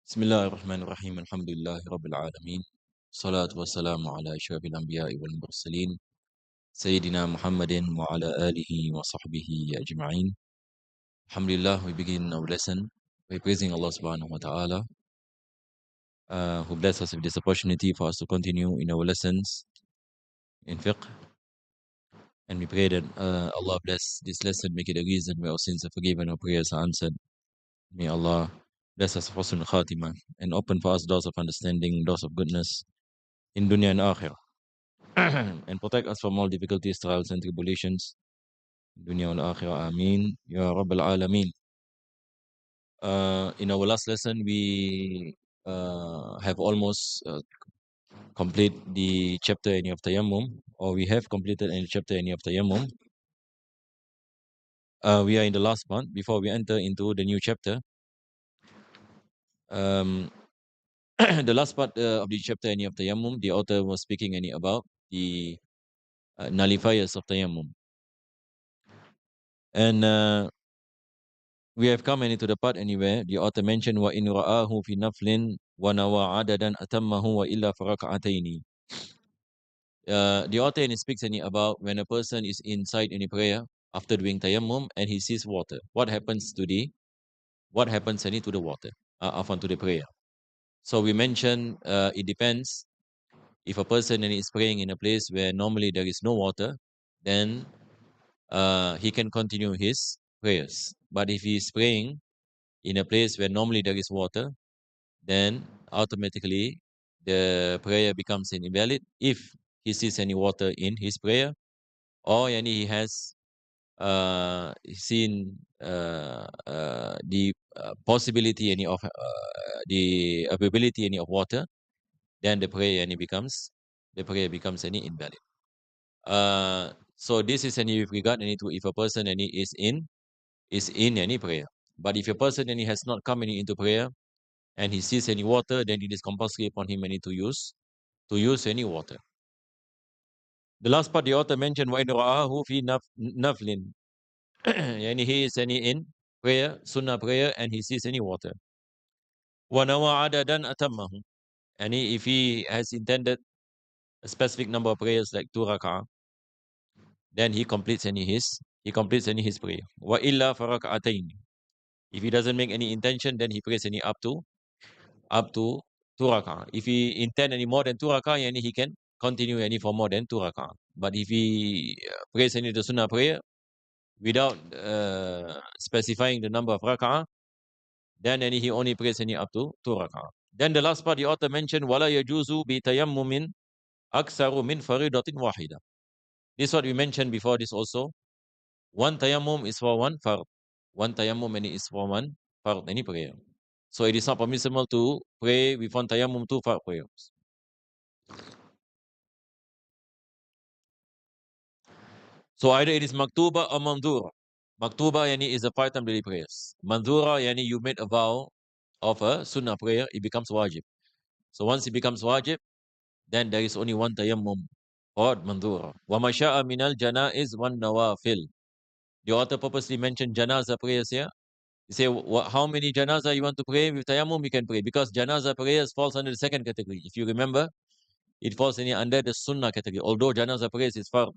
بسم الله الرحمن الرحيم الحمد لله رب العالمين الصلاة والسلام على أشرف الأنبياء والمرسلين سيدنا محمد وعلى آله وصحبه أجمعين. Alhamdulillah, we begin our lesson by praising Allah subhanahu wa ta'ala, who blessed us with this opportunity for us to continue in our lessons in fiqh. And we pray that Allah bless this lesson, make it a reason where our sins are forgiven, our prayers are answered. May Allah bless us husn khatimah and open for us doors of understanding, doors of goodness in dunya and akhirah. And protect us from all difficulties, trials, and tribulations, dunya wal akhirah. Ameen. Ya Rabbal Alameen. In our last lesson, we have almost complete the chapter any of Tayammum, or we have completed any chapter any of Tayammum. We are in the last part before we enter into the new chapter. The last part of the chapter any of Tayammum, the author was speaking any about the nullifiers of Tayammum. And we have come into the part anywhere the author mentioned wa in ra'ahu fi naflin wa nawa adadan atammahu wa illa farak'ataini. The author speaks about when a person is inside any prayer after doing tayammum and he sees water. What happens to the water to the prayer? So we mentioned it depends. If a person is praying in a place where normally there is no water, then he can continue his prayers. But if he is praying in a place where normally there is water, then automatically the prayer becomes invalid if he sees any water in his prayer, or he has seen the possibility of the availability of water, then the prayer becomes invalid. So this is with regard to if a person is in any prayer. But if a person has not come into prayer and he sees any water, then it is compulsory upon him to use any water. The last part the author mentioned wa in ra'ahu fi naflin. He is in prayer, sunnah prayer, and he sees any water. Wa nawa adadan atammahu. If he has intended a specific number of prayers like 2 rak'ah, then he completes his prayer. Wa illa farak'atayn. If he doesn't make any intention, then he prays up to 2 rak'ah. If he intend any more than 2 rak'ah, he can continue for more than 2 rak'ah. But if he prays the sunnah prayer without specifying the number of rak'ah, then he only prays up to 2 rak'ah. Then the last part the author mentioned wala yajuzu bi tayammumin aktsaru min faridatin wahida. This is what we mentioned before this also. One tayammum is for one fard. One tayammum is for one fard, any prayer. So it is not permissible to pray with one tayammum 2 fard prayers. So either it is maktuba or mandura. Maktuba is a 5-time daily prayers. Mandura you made a vow of a sunnah prayer, it becomes wajib. So once it becomes wajib, then there is only one tayammum or mandura. Wa masha'a minal janaiz wan nawafil. The author purposely mentioned janaza prayers here. You say how many janaza you want to pray with tayammum, you can pray, because janaza prayers falls under the second category. If you remember, it falls under the sunnah category, although janaza prayers is fard.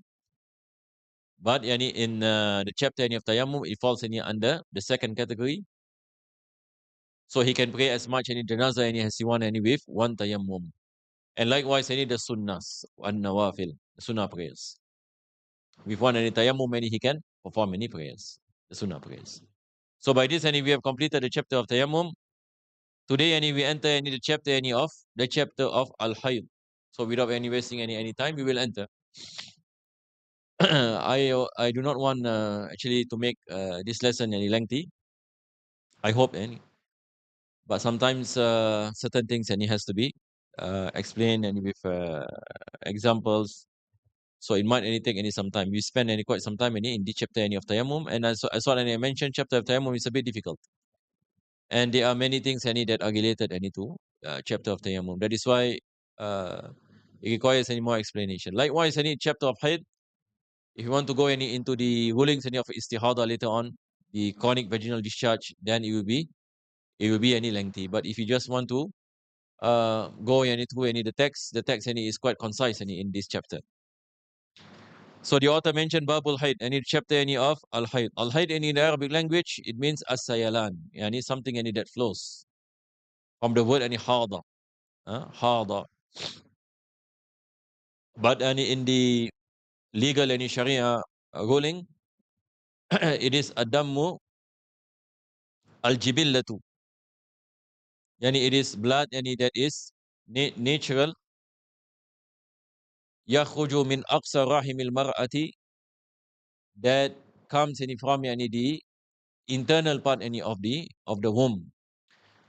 But in the chapter of tayammum, it falls under the second category. So he can pray as much janaza as he want with one tayammum. And likewise the sunnahs and nawafil, the sunnah prayers. With one tayammum, he can perform many prayers, the sunnah prayers. So by this we have completed the chapter of tayammum. Today we enter the chapter of al-hayd. So without wasting any time, we will enter. I do not want actually to make this lesson any lengthy. I hope but sometimes certain things has to be explained with examples. So it might take some time. We spend quite some time in the chapter of tayammum, and as what I mentioned, chapter of tayammum is a bit difficult, and there are many things that are related to chapter of tayammum. That is why it requires more explanation. Likewise, chapter of hayd, if you want to go into the rulings of istihadah later on, the chronic vaginal discharge, then it will be it will be any lengthy. But if you just want to go any through any the text any is quite concise any in this chapter. So the author mentioned Babul Haid, any chapter any of Al Haid. Al Haid in the Arabic language, it means as-sayalan, yani something any that flows from the word any hada. Hada. But any in the legal any Sharia ruling, it is adammu al-jibillatu. Yani it is blood any that is natural. Yakhruju min aqsa rahimil mar'ati, that comes any from any the internal part any of the womb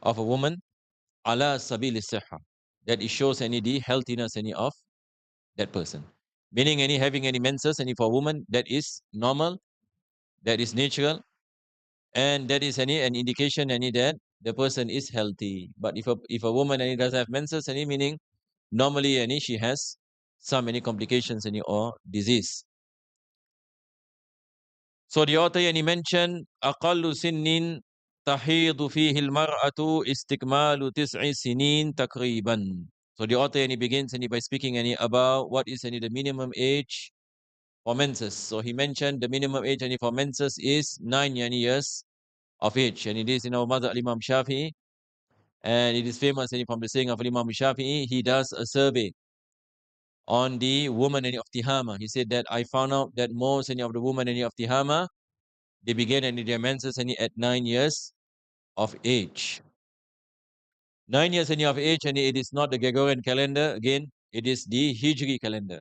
of a woman, ala sabil sihha, that it shows any the healthiness any of that person. Meaning any having any menses any for woman, that is normal, that is natural, and that is any an indication any that the person is healthy. But if a woman any does have menses any, meaning normally any she has some any complications any or disease. So the author yani mentioned aqallu sinnin tahidu fihi al-mar'atu istikmalu tis'i sinin takriban. So the author yani begins any by speaking any about what is any the minimum age for menses. So he mentioned the minimum age any for menses is 9 yani years of age, and it is in our mother Imam Shafi'i, and it is famous any from the saying of Imam Shafi'i. He does a survey on the woman any of Tihama. He said that I found out that most any of the women any of Tihama, they began any their menses any at 9 years of age. 9 years any of age, and it is not the Gregorian calendar. Again, it is the Hijri calendar.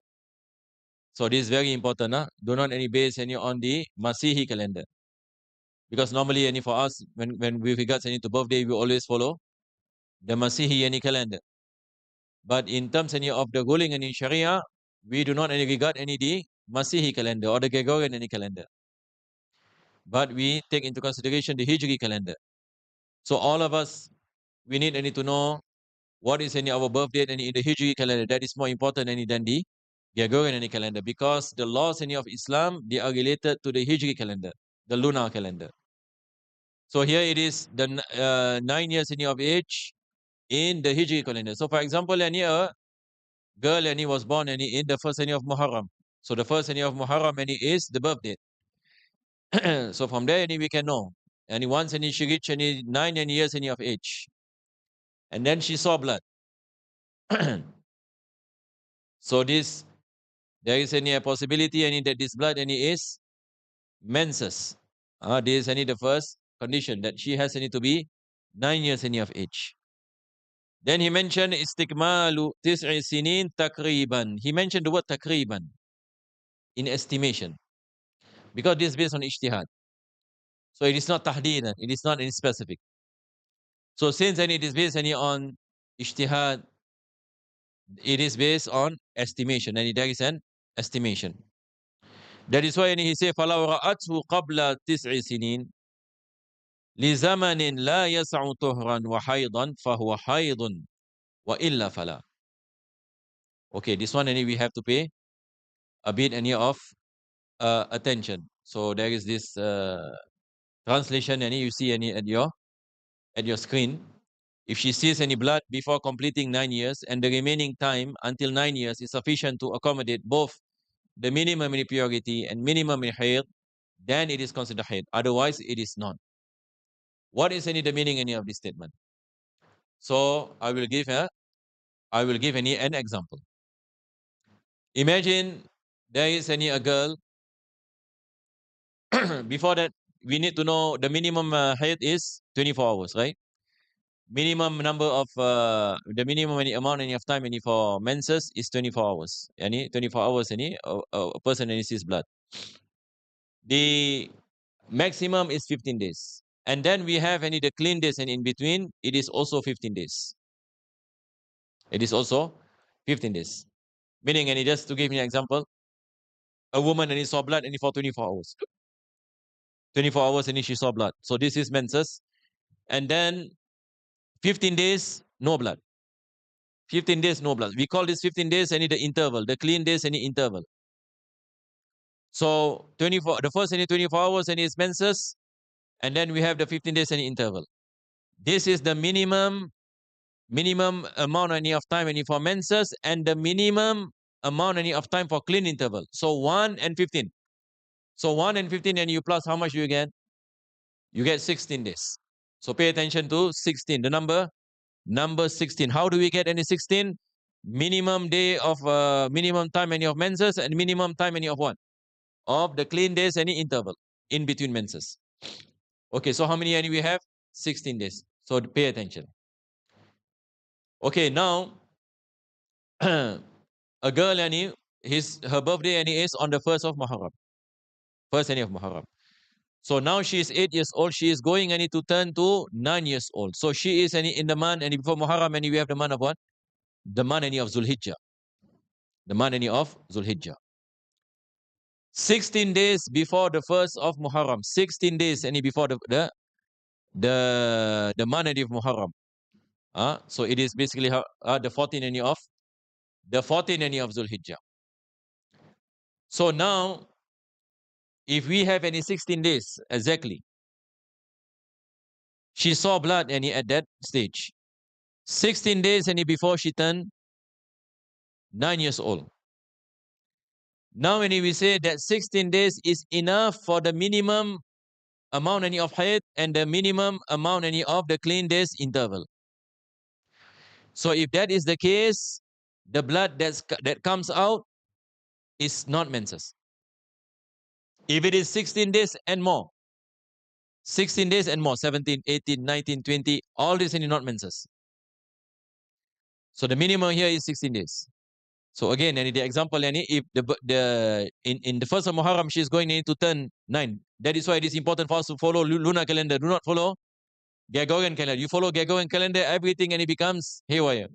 So this is very important. Do not any base any on the Masihi calendar. Because normally any for us, when we regards any to birthday, we always follow the Masihi any calendar. But in terms any of the ruling and in Sharia, we do not any regard any the Masihi calendar or the Gregorian any calendar. But we take into consideration the Hijri calendar. So all of us, we need any to know what is any our birth date any in the Hijri calendar. That is more important any than the Gregorian any calendar, because the laws any of Islam, they are related to the Hijri calendar, the lunar calendar. So here it is the 9 years any of age in the Hijri calendar. So for example, any girl any was born any in the first any of Muharram. So the first any of Muharram any is the birth date. So from there any we can know. And once any she reached any 9 any years any of age, and then she saw blood. So this, there is any possibility any that this blood any is menses. This is any the first condition, that she has any to be 9 years any of age. Then he mentioned istikmalu tis'i sinin takriban. He mentioned the word takriban, in estimation, because this is based on ijtihad. So it is not tahdidan, it is not any specific. So since any it is based any on ijtihad, it is based on estimation, and there is an estimation. That is why he said فَلَوْ رَأَتْهُ قَبْلَ تِسْعِ سِنِينَ لِزَمَنٍ لَا يَسْعُ طُهْرًا وَحَيْضًا فَهُوَ حَيْضٌ وَإِلَّا فَلَا. Okay, this one any we have to pay a bit any of attention. So there is this translation any you see any at your screen. If she sees any blood before completing 9 years, and the remaining time until 9 years is sufficient to accommodate both the minimum impurity and minimum hayd, then it is considered hayd. Otherwise, it is not. What is any the meaning any of this statement? So I will give any an example. Imagine there is any a girl. Before that, we need to know the minimum hayd is 24 hours, right? Minimum number of the minimum any amount any of time any for menses is 24 hours. Any 24 hours any a person any sees blood. The maximum is 15 days. And then we have any the clean days, and in between it is also 15 days. It is also 15 days. Meaning, and just to give me an example, a woman and saw blood and for 24 hours. 24 hours and she saw blood. So this is menses. And then 15 days, no blood. 15 days, no blood. We call this 15 days any the interval, the clean days any interval. So 24, the first any 24 hours any is menses, and then we have the 15 days any interval. This is the minimum amount any of time any for menses and the minimum amount any of time for clean interval. So 1 and 15. So 1 and 15 and you plus how much do you get? You get 16 days. So pay attention to 16. The number 16. How do we get any 16? Minimum day of minimum time any of menses and minimum time any of what? Of the clean days any interval in between menses. Okay, so how many any we have? 16 days. So pay attention. Okay, now a girl any her birthday any is on the 1st of Muharram. First any of Muharram. So now she is 8 years old. She is going any to turn to 9 years old. So she is any in the month and before Muharram and we have the month of what? The month any of Zulhijjah. The month any of Zulhijjah. 16 days before the 1st of Muharram. 16 days any before the month any of Muharram. So it is basically the 14 any of Zulhijjah. So now if we have any 16 days exactly, she saw blood any at that stage. 16 days any before she turned 9 years old. Now when we say that 16 days is enough for the minimum amount any of hayd and the minimum amount any of the clean days interval. So if that is the case, the blood that comes out is not menses. If it is 16 days and more, 16 days and more, 17, 18, 19, 20, all this is not menses. So the minimum here is 16 days. So again, the example, if in the first of Muharram she is going to turn 9. That is why it is important for us to follow lunar calendar. Do not follow Gregorian calendar. You follow Gregorian calendar, everything and it becomes haywire.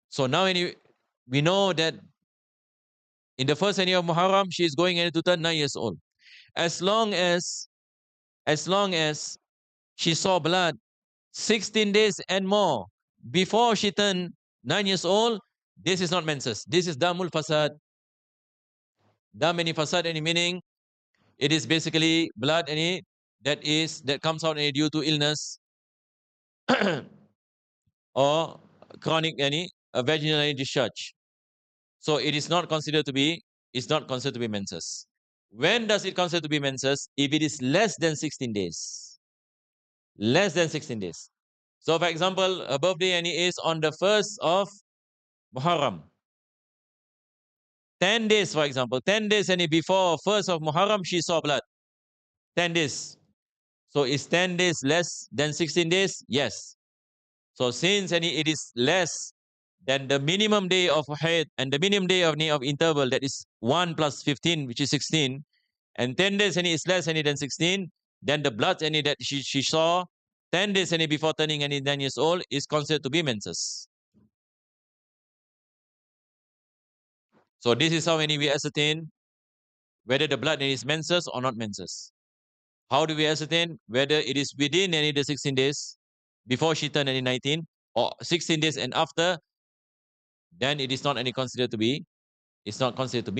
So now we know that in the first of Muharram she is going to turn 9 years old. As long as she saw blood 16 days and more before she turned 9 years old, this is not menses. This is damul fasad. Dam any fasad any meaning it is basically blood any that comes out any due to illness or chronic any vaginal any discharge. So it is not considered to be menses. When does it consider to be menses? If it is less than 16 days. Less than 16 days. So for example, a birthday any is on the 1st of Muharram. 10 days, for example, 10 days any before 1st of Muharram, she saw blood. 10 days. So is 10 days less than 16 days? Yes. So since it is less than the minimum day of hayd and the minimum day of interval, that is 1 plus 15, which is 16, and 10 days is less than 16, then the blood that she saw 10 days before turning 9 years old is considered to be menses. So this is how we ascertain whether the blood is menses or not menses. How do we ascertain whether it is within the 16 days before she turned 19 or 16 days and after? Then it is not considered to be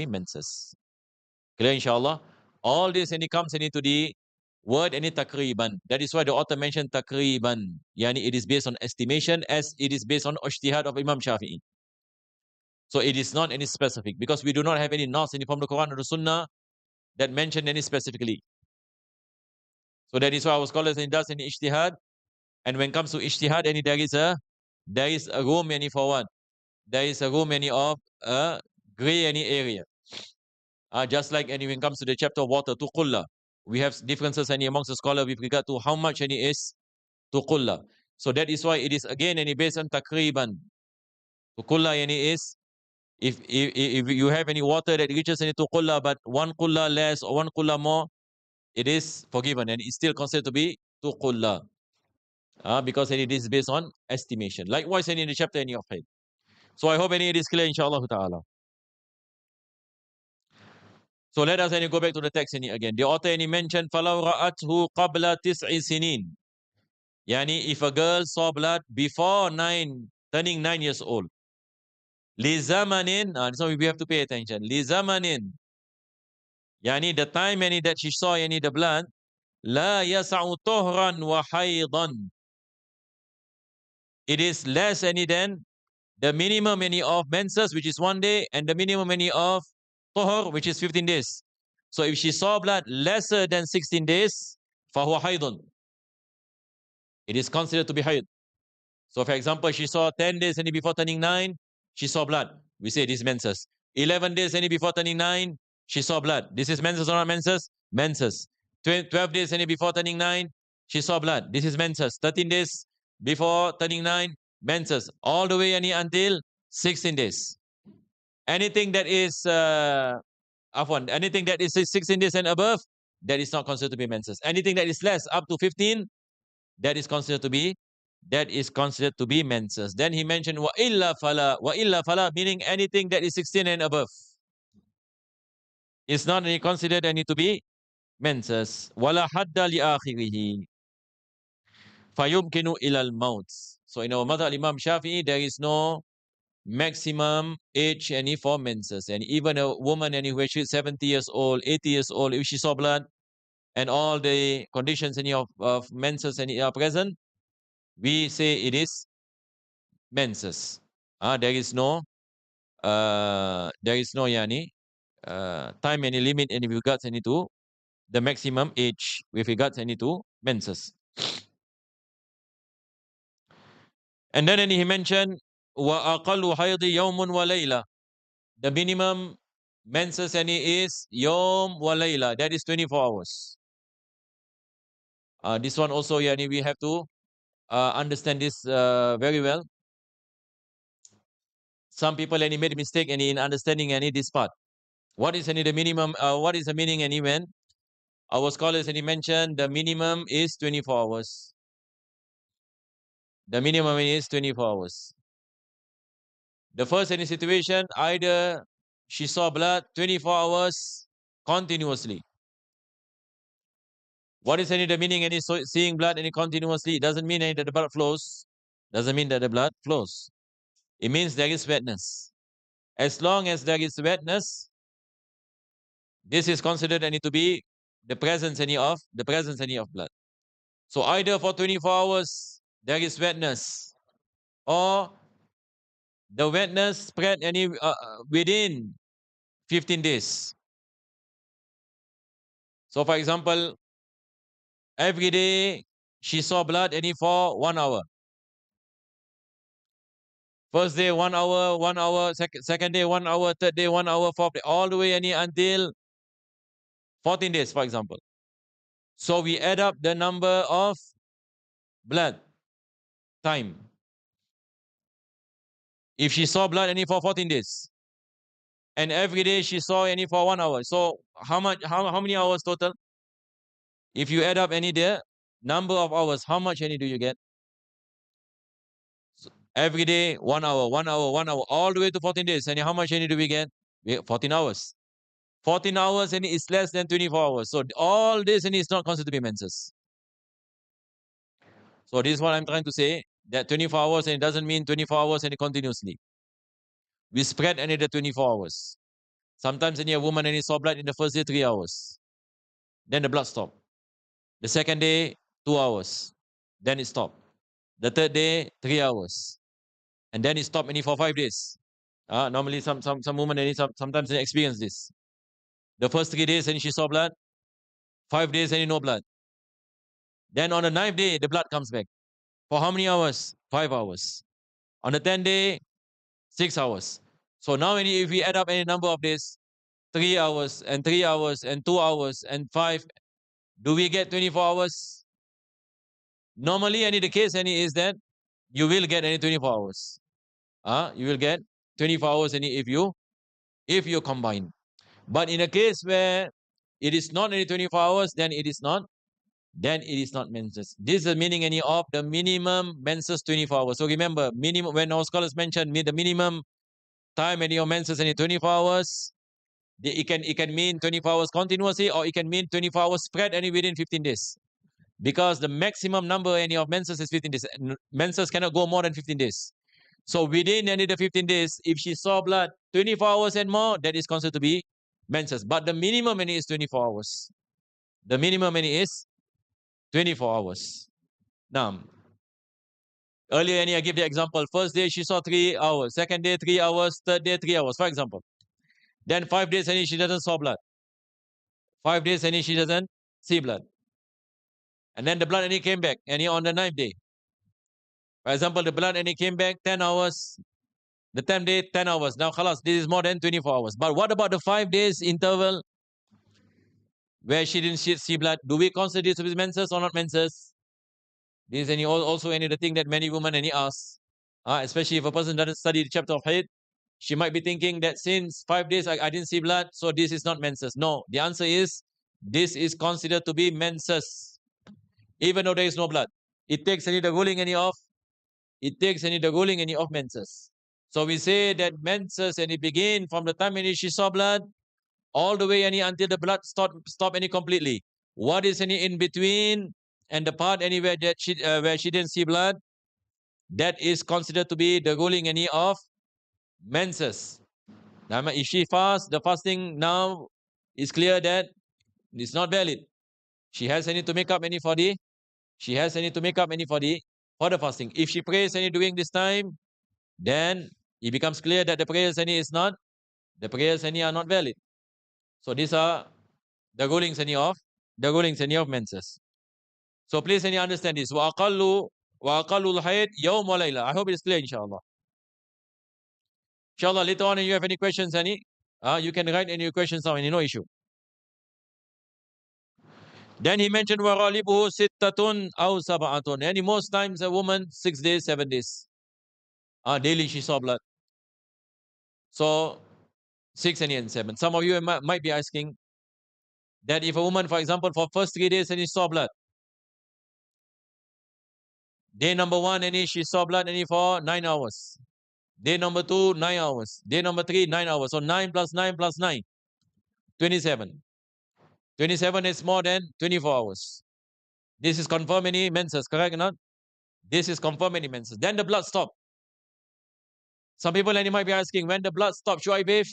menses. Clear, inshallah. All this comes into the word takriban. That is why the author mentioned takriban. Yani it is based on estimation as it is based on ijtihad of Imam Shafi'i. So it is not any specific because we do not have any nas from the Quran or the Sunnah that mention any specifically. So that is why our scholars does any ijtihad. And when it comes to ijtihad, there is a room for what? There is a room of a gray area. Just like when it comes to the chapter of water, tuqulla, we have differences amongst the scholars with regard to how much is tuqulla. So that is why it is again based on takriban. Tuqulla is if you have any water that reaches tuqulla but 1 qulla less or 1 qulla more, it is forgiven and it's still considered to be tuqulla. Because it is based on estimation. Likewise in the chapter of hayd. So I hope it is clear, inshallah ta'ala. So let us go back to the text again. The author mentioned فَلَوْ رَأَتْهُ قَبْلَ تِسْعِ سِنِينَ. Yani if a girl saw blood before turning 9 years old. لِزَمَنٍ. So we have to pay attention. لِزَمَنٍ. Yani the time that she saw the blood. لَا يَسَعُ طُهْرًا وَحَيْضًا. it is less any than the minimum any of menses, which is 1 day, and the minimum any of tuhur, which is 15 days. So if she saw blood lesser than 16 days, fahuwa haydun, it is considered to be hayd. So for example, she saw 10 days any before turning 9, she saw blood. We say this is menses. 11 days any before turning 9, she saw blood. This is menses or not menses? Menses. 12 days any before turning 9, she saw blood. This is menses. 13 days before turning 9, menses. All the way any until 16 days. Anything that is anything that is 16 days and above, that is not considered to be menses. Anything that is less, up to 15, that is considered to be menses. Then he mentioned wa illa fala, meaning anything that is 16 and above is not any considered any to be menses. Wala hadda li akhirih fayumkinu ila al maut. So in our madhab Imam Shafi'i, there is no maximum age any for menses. And even a woman any who is 70 years old, 80 years old, if she saw blood and all the conditions any of menses any are present, we say it is menses. There is no yani time any limit any with regards any to the maximum age with regards any to menses. And then he mentioned wa aqallu haydi yawmun wa layla. The minimum menses any is yawm wa layla, that is 24 hours. This one also yani we have to understand this very well. Some people any made a mistake any in understanding any this part. What is any the minimum? What is the meaning any when our scholars any mentioned the minimum is 24 hours. The minimum is 24 hours. The first any situation, either she saw blood 24 hours continuously. What is any the meaning any seeing blood any continuously? It doesn't mean any that the blood flows. Doesn't mean that the blood flows. It means there is wetness. As long as there is wetness, this is considered any to be the presence any of blood. So either for 24 hours there is wetness, or the wetness spread any within 15 days. So for example, every day she saw blood any for 1 hour. First day 1 hour, 1 hour, second day 1 hour, third day 1 hour, fourth day, all the way any until 14 days, for example. So we add up the number of blood time. If she saw blood any for 14 days, and every day she saw any for 1 hour, so how many hours total? If you add up any the number of hours, how much any do you get? So every day 1 hour, 1 hour, 1 hour, all the way to 14 days. And how much any do we get? We get 14 hours. 14 hours and is less than 24 hours. So all this and is not considered to be menses. So this is what I'm trying to say, that 24 hours and it doesn't mean 24 hours and continuously. We spread any the 24 hours. Sometimes any a woman any saw blood in the first day 3 hours. Then the blood stopped. The second day 2 hours. Then it stopped. The third day 3 hours. And then it stopped any for 5 days. Normally some women any sometimes they experience this. The first 3 days and she saw blood, 5 days and no blood. Then on the 9th day the blood comes back. For how many hours? 5 hours. On the 10th day, 6 hours. So now if we add up any number of days, 3 hours and 3 hours and 2 hours and 5, do we get 24 hours? Normally any the case any is that you will get any 24 hours. You will get 24 hours any if you combine. But in a case where it is not any 24 hours, then it is not menses. This is the meaning any of the minimum menses 24 hours. So remember, minimum when our scholars mention the minimum time any of menses any 24 hours, it can mean 24 hours continuously, or it can mean 24 hours spread any within 15 days. Because the maximum number any of menses is 15 days. Menses cannot go more than 15 days. So within any the 15 days, if she saw blood 24 hours and more, that is considered to be menses. But the minimum any is 24 hours. The minimum any is 24 hours. Now, Earlier, I give the example. First day she saw 3 hours. Second day 3 hours. Third day 3 hours, for example. Then 5 days she doesn't saw blood. 5 days she doesn't see blood. And then the blood came back on the 9th day. For example, the blood came back 10 hours. The 10th day 10 hours. Now khalas, this is more than 24 hours. But what about the 5 days interval where she didn't see blood? Do we consider this as menses or not menses? This is also the thing that many women ask. Especially if a person doesn't study the chapter of Hijri, she might be thinking that since 5 days I didn't see blood, so this is not menses. No, the answer is this is considered to be menses, even though there is no blood. It takes the ruling the ruling of menses. So we say that menses it begin from the time she saw blood all the way until the blood stop completely. What is in between and the part anywhere that where she didn't see blood, that is considered to be the ruling of menses. Now, if she fasts, the fasting now is clear that it's not valid. She has to make up for the for the fasting. If she prays during this time, then it becomes clear that the prayers are not valid. So these are the rulings of menses. So please understand this. Wa aqallu al-hayd yawm wa layla. I hope it's clear, inshallah. Inshallah, later on, if you have any questions, you can write any questions down, no issue. Then he mentioned وَغَالِبُهُ سِتَّةٌ أَوْ سَبْعَةٌ. Most times a woman 6 days, 7 days. Daily she saw blood. So 6 and 7. Some of you might be asking that if a woman, for example, for first 3 days she saw blood. Day number 1 she saw blood for 9 hours. Day number 2, 9 hours. Day number 3, 9 hours. So 9 plus 9 plus 9, 27. 27 is more than 24 hours. This is confirmed menses, correct or not? This is confirmed menses. Then the blood stopped. Some people might be asking, when the blood stops, should I bathe?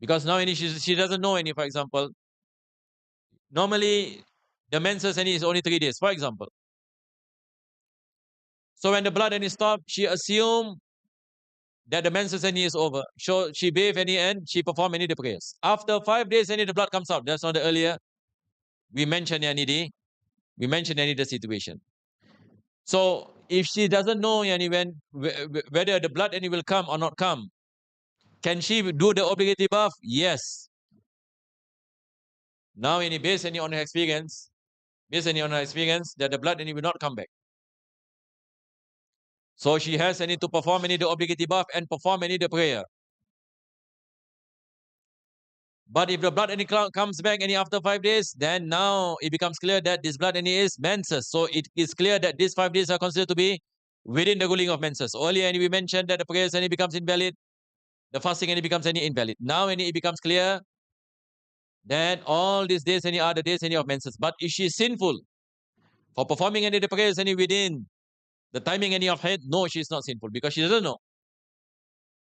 Because now she doesn't know for example. Normally, the menses is only 3 days, for example. So when the blood stopped, she assumed that the menses is over. So she bathe and she perform the prayers. After 5 days, the blood comes out. That's not the earlier. We mentioned the situation. So if she doesn't know whether the blood will come or not come, can she do the obligatory bath? Yes. Now based on her experience, that the blood will not come back. So she has to perform the obligatory bath and perform the prayer. But if the blood comes back after 5 days, then now it becomes clear that this blood is menses. So it is clear that these 5 days are considered to be within the ruling of menses. Earlier we mentioned that the prayers becomes invalid, the fasting becomes invalid. Now it becomes clear that all these days are the days of menses. But if she is sinful for performing the prayers within the timing of Hijri, no, she is not sinful because she doesn't know.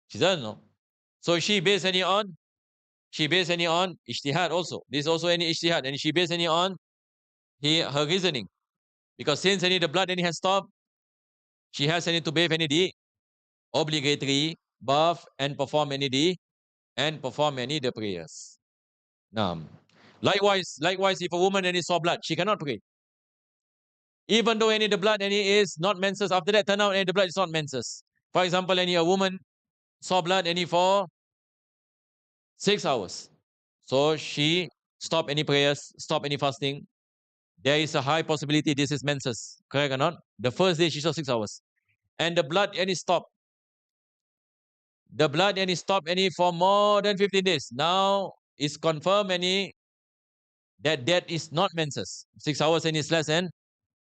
She doesn't know. So she based on Ijtihad also. This is also Ijtihad. And she based on her reasoning. Because since the blood has stopped, she has to bathe the obligatory bath and perform the prayers. Now, likewise, if a woman saw blood, she cannot pray. Even though the blood is not menses, after that turn out the blood is not menses. For example, a woman saw blood for 6 hours. So she stopped any prayers, stopped any fasting. There is a high possibility this is menses. Correct or not? The first day she saw 6 hours. And the blood stopped. The blood stopped for more than 15 days. Now it's confirmed that is not menses. 6 hours is less than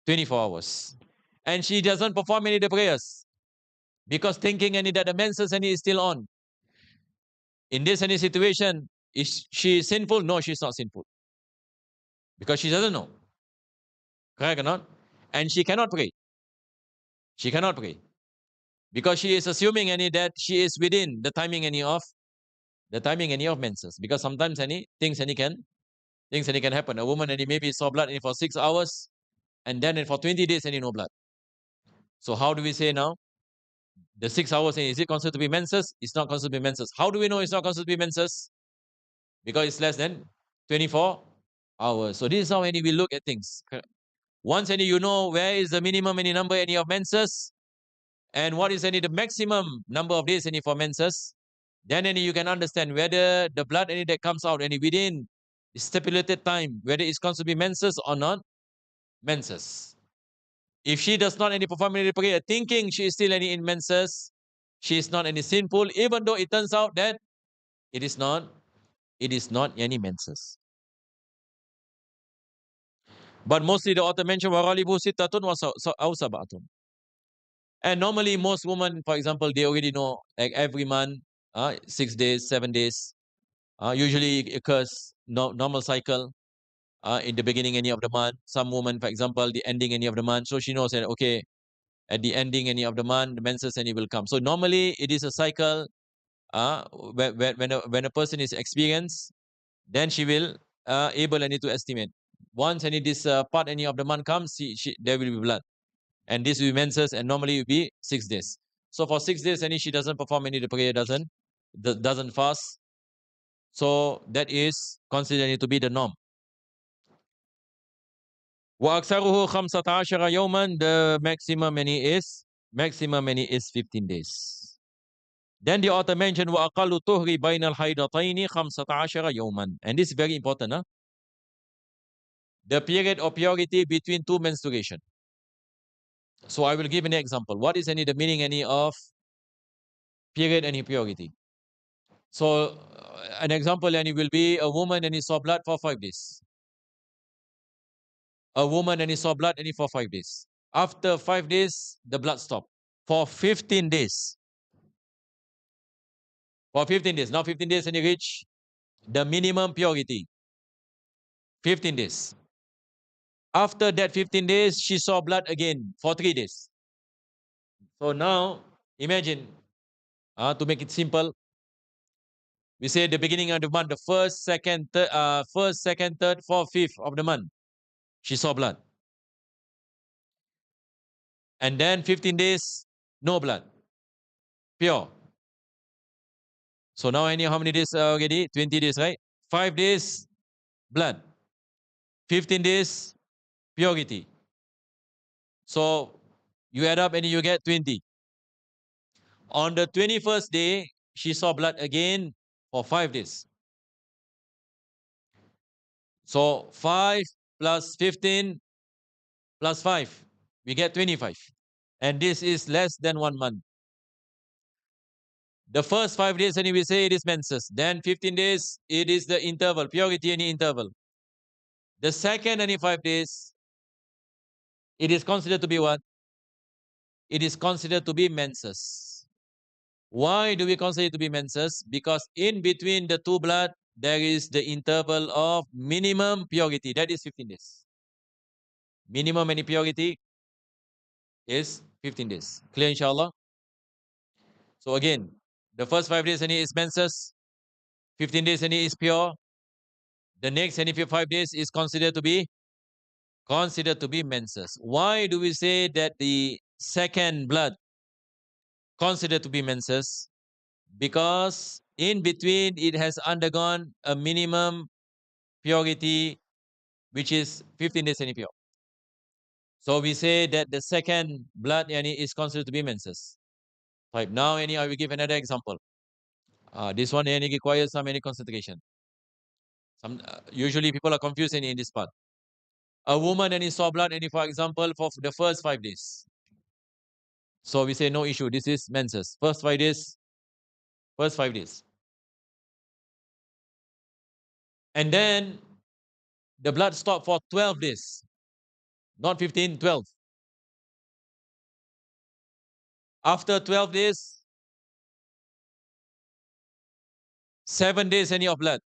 24 hours. And she doesn't perform the prayers because thinking that the menses is still on. In this situation, is she sinful? No, she's not sinful. Because she doesn't know. Correct or not? And she cannot pray. She cannot pray. Because she is assuming that she is within the timing of menses. Because sometimes things can happen. A woman maybe saw blood for 6 hours, and then for 20 days any no blood. So how do we say now? The 6 hours, is it considered to be menses? It's not considered to be menses. How do we know it's not considered to be menses? Because it's less than 24 hours. So this is how any we look at things. Once any you know where is the minimum any number any of menses, and what is any the maximum number of days any for menses, then any you can understand whether the blood any that comes out any within stipulated time, whether it's considered to be menses or not menses. If she does not any perform any prayer thinking she is still any in menses, she is not any sinful, even though it turns out that it is not any menses. But mostly the author mentioned waralibu sittatun wa sabatun. And normally most women, for example, they already know like every month, 6 days, 7 days, usually it occurs normal cycle in the beginning any of the month. Some women, for example, the ending any of the month, so she knows that okay, at the ending any of the month, the menses any will come. So normally it is a cycle. When a person is experienced, then she will able any to estimate. Once any this part any of the month comes, there will be blood, and this will be menses, and normally it will be 6 days. So for 6 days, any she doesn't perform any the prayer, doesn't fast. So that is considered to be the norm. Wa aksaruhu 15 yawman, the maximum any is 15 days. Then the author mentioned wa aqallu tuhri bainal haidataini 15 yawman. And this is very important, huh? The period of purity between two menstruation. So I will give an example. What is any the meaning any of period and purity? So an example and it will be a woman and he saw blood for 5 days. A woman and he saw blood and he for 5 days. After 5 days, the blood stopped. For 15 days. For 15 days. Now 15 days and he reach the minimum purity. 15 days. After that 15 days, she saw blood again for 3 days. So now, imagine, to make it simple, we say the beginning of the month, the first, second, third, fourth, fifth of the month, she saw blood. And then 15 days, no blood. Pure. So now how many days already? 20 days, right? 5 days, blood. 15 days, purity. So you add up and you get 20. On the 21st day, she saw blood again for 5 days. So 5 plus 15 plus 5, we get 25. And this is less than 1 month. The first 5 days, and we say it is menses. Then 15 days, it is the interval, purity any interval. The second 5 days, it is considered to be what? It is considered to be menses. Why do we consider it to be menses? Because in between the two blood, there is the interval of minimum purity. That is 15 days. Minimum any purity is 15 days. Clear, inshallah? So again, the first 5 days any is menses. 15 days any is pure. The next any 5 days is considered to be menses. Why do we say that the second blood considered to be menses? Because in between it has undergone a minimum purity which is 15 days any pure. So we say that the second blood is considered to be menses. Right. Now I will give another example. This one requires some concentration. Usually people are confused in this part. A woman saw blood for example for the first 5 days. So we say no issue. This is menses. First 5 days. And then the blood stopped for 12 days. Not 15, 12. After 12 days, 7 days of blood.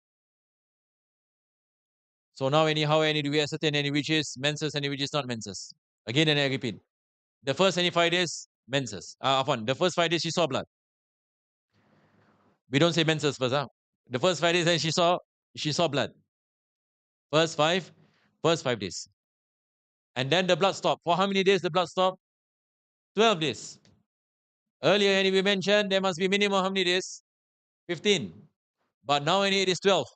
So now how do we ascertain which is menses and which is not menses? Again and I repeat. The first 5 days, menses. The first 5 days she saw blood. We don't say menses first. The first 5 days then she saw blood. First 5 days. And then the blood stopped. For how many days the blood stopped? 12 days. Earlier we mentioned there must be minimum how many days? 15. But now it is 12.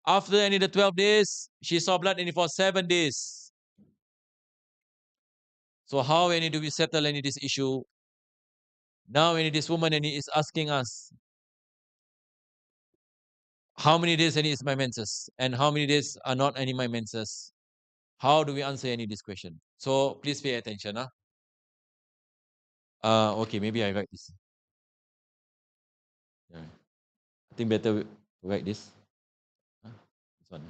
After the 12 days, she saw blood for 7 days. So how do we settle this issue? Now this woman is asking us, how many days is my menses? And how many days are not any my menses? How do we answer this question? So please pay attention. Okay, maybe I write this. Yeah. I think better write this. This one.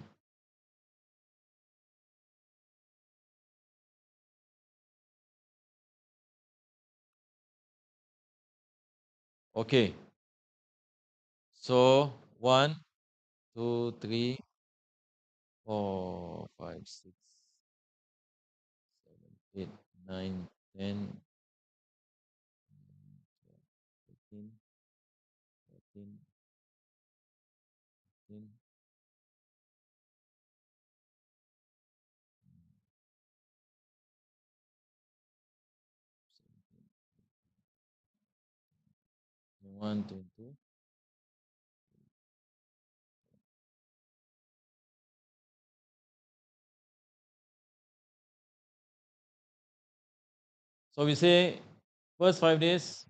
Okay. So 1, 2, 3, 4, 5, 6, 7, 8, 9, 10, 13, 14, 15, 21, 22. So we say first 5 days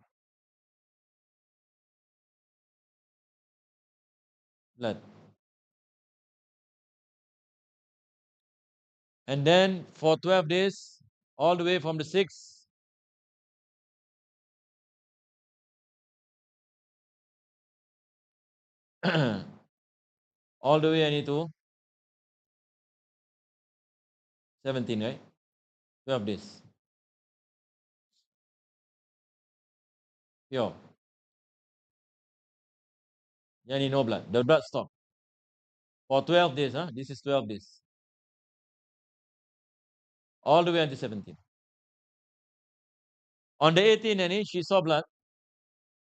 blood. And then for 12 days, all the way from the 6th, all the way to 17, right? 12 days. Pure. Yani no blood. The blood stop. For 12 days, this is 12 days. All the way until 17. On the 18th, she saw blood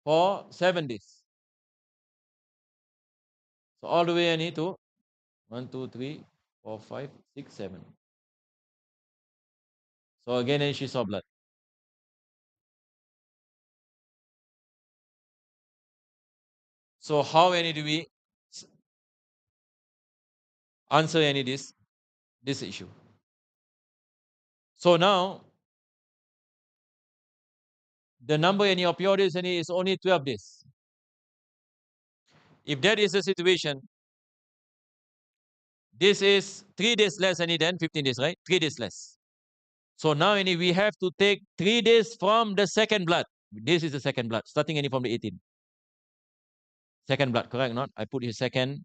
for 7 days. So all the way to 1, 2, 3, 4, 5, 6, 7. So again, she saw blood. So how do we answer this issue? So now the number of pure days is only 12 days. If that is the situation, this is 3 days less than 15 days, right? 3 days less. So now we have to take 3 days from the second blood. This is the second blood, starting from the 18th. Second blood, correct or not? I put here second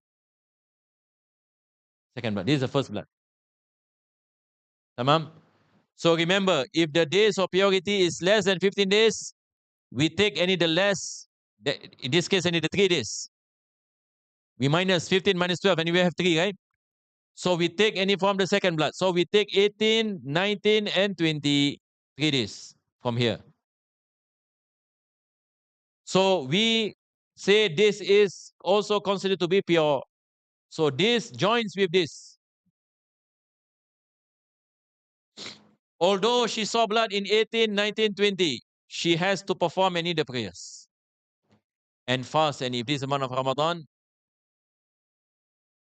blood. This is the first blood. Tamam? So remember, if the days of purity is less than 15 days, we take the less, in this case, the 3 days. We minus 15 minus 12, and we have 3, right? So we take from the second blood. So we take 18, 19, and 20 days from here. So we say this is also considered to be pure. So this joins with this. Although she saw blood in 18, 19, 20, she has to perform the prayers and fast. And if this is the month of Ramadan,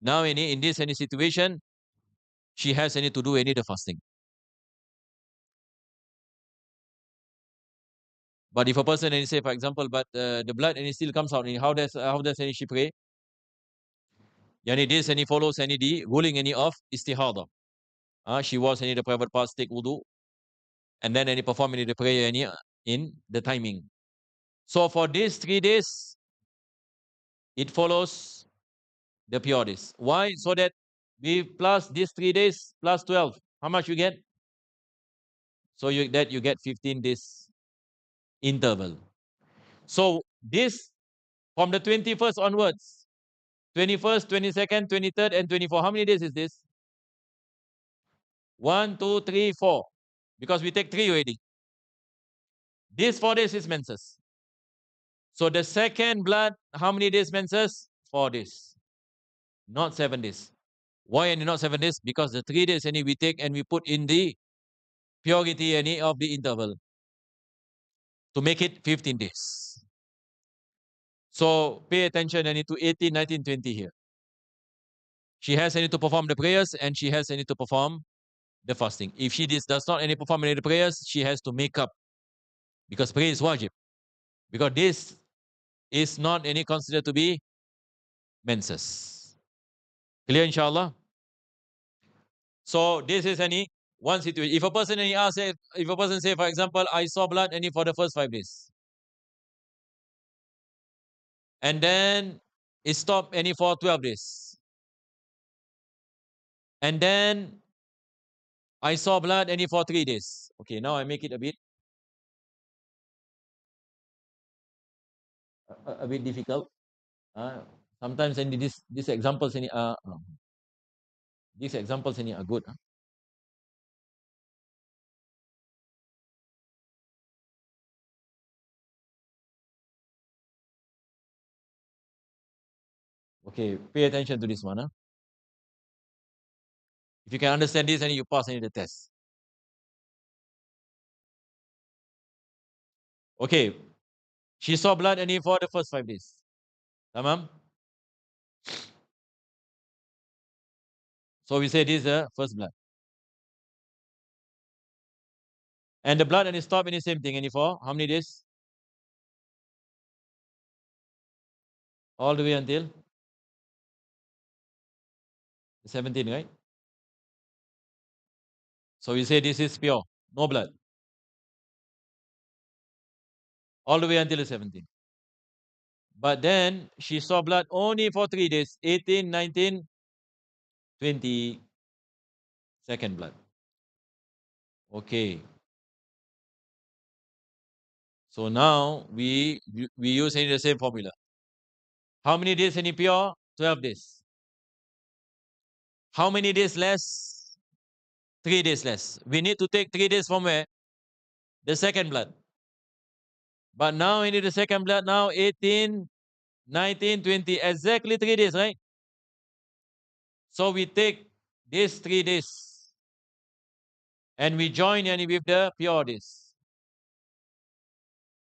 now in this situation, she has to do the fasting. But if a person say, for example, but the blood still comes out, how does she pray? Yani this follows the ruling of Istihadah. She was the private parts take wudu, and then perform the prayer in the timing. So for these 3 days, it follows the pure days. Why? So that we plus these 3 days plus 12. How much you get? So you get 15 days interval. So this from the 21st onwards, 21st, 22nd, 23rd, and 24th. How many days is this? 1, 2, 3, 4. Because we take 3 already. This 4 days is menses. So the second blood, how many days menses? 4 days. Not 7 days. Why not 7 days? Because the 3 days we take and we put in the purity any of the interval to make it 15 days. So pay attention any to 18, 19, 20 here. She has any to perform the prayers and she has any to perform the fasting. If she does not any perform any of the prayers, she has to make up because prayer is wajib. Because this is not any considered to be menses. Clear inshallah? So this is any one situation. If a person if a person say, for example, I saw blood any for the first 5 days. And then it stopped any for 12 days. And then I saw blood any for 3 days. Okay, now I make it a bit difficult. Sometimes any these examples any are good. Okay, pay attention to this one. If you can understand this, and you pass any the test. Okay, she saw blood any for the first 5 days. Tamam? So we say this is the first blood. And the blood and it stop in the same thing. Any for how many days? All the way until 17, right? So we say this is pure, no blood. All the way until the 17. But then she saw blood only for 3 days. 18, 19, 20. Second blood. Okay. So now we use the same formula. How many days any pure? 12 days. How many days less? 3 days less. We need to take 3 days from where? The second blood. But now we need the second blood now 18, 19, 20. Exactly 3 days, right? So we take these 3 days and we join with the pure days.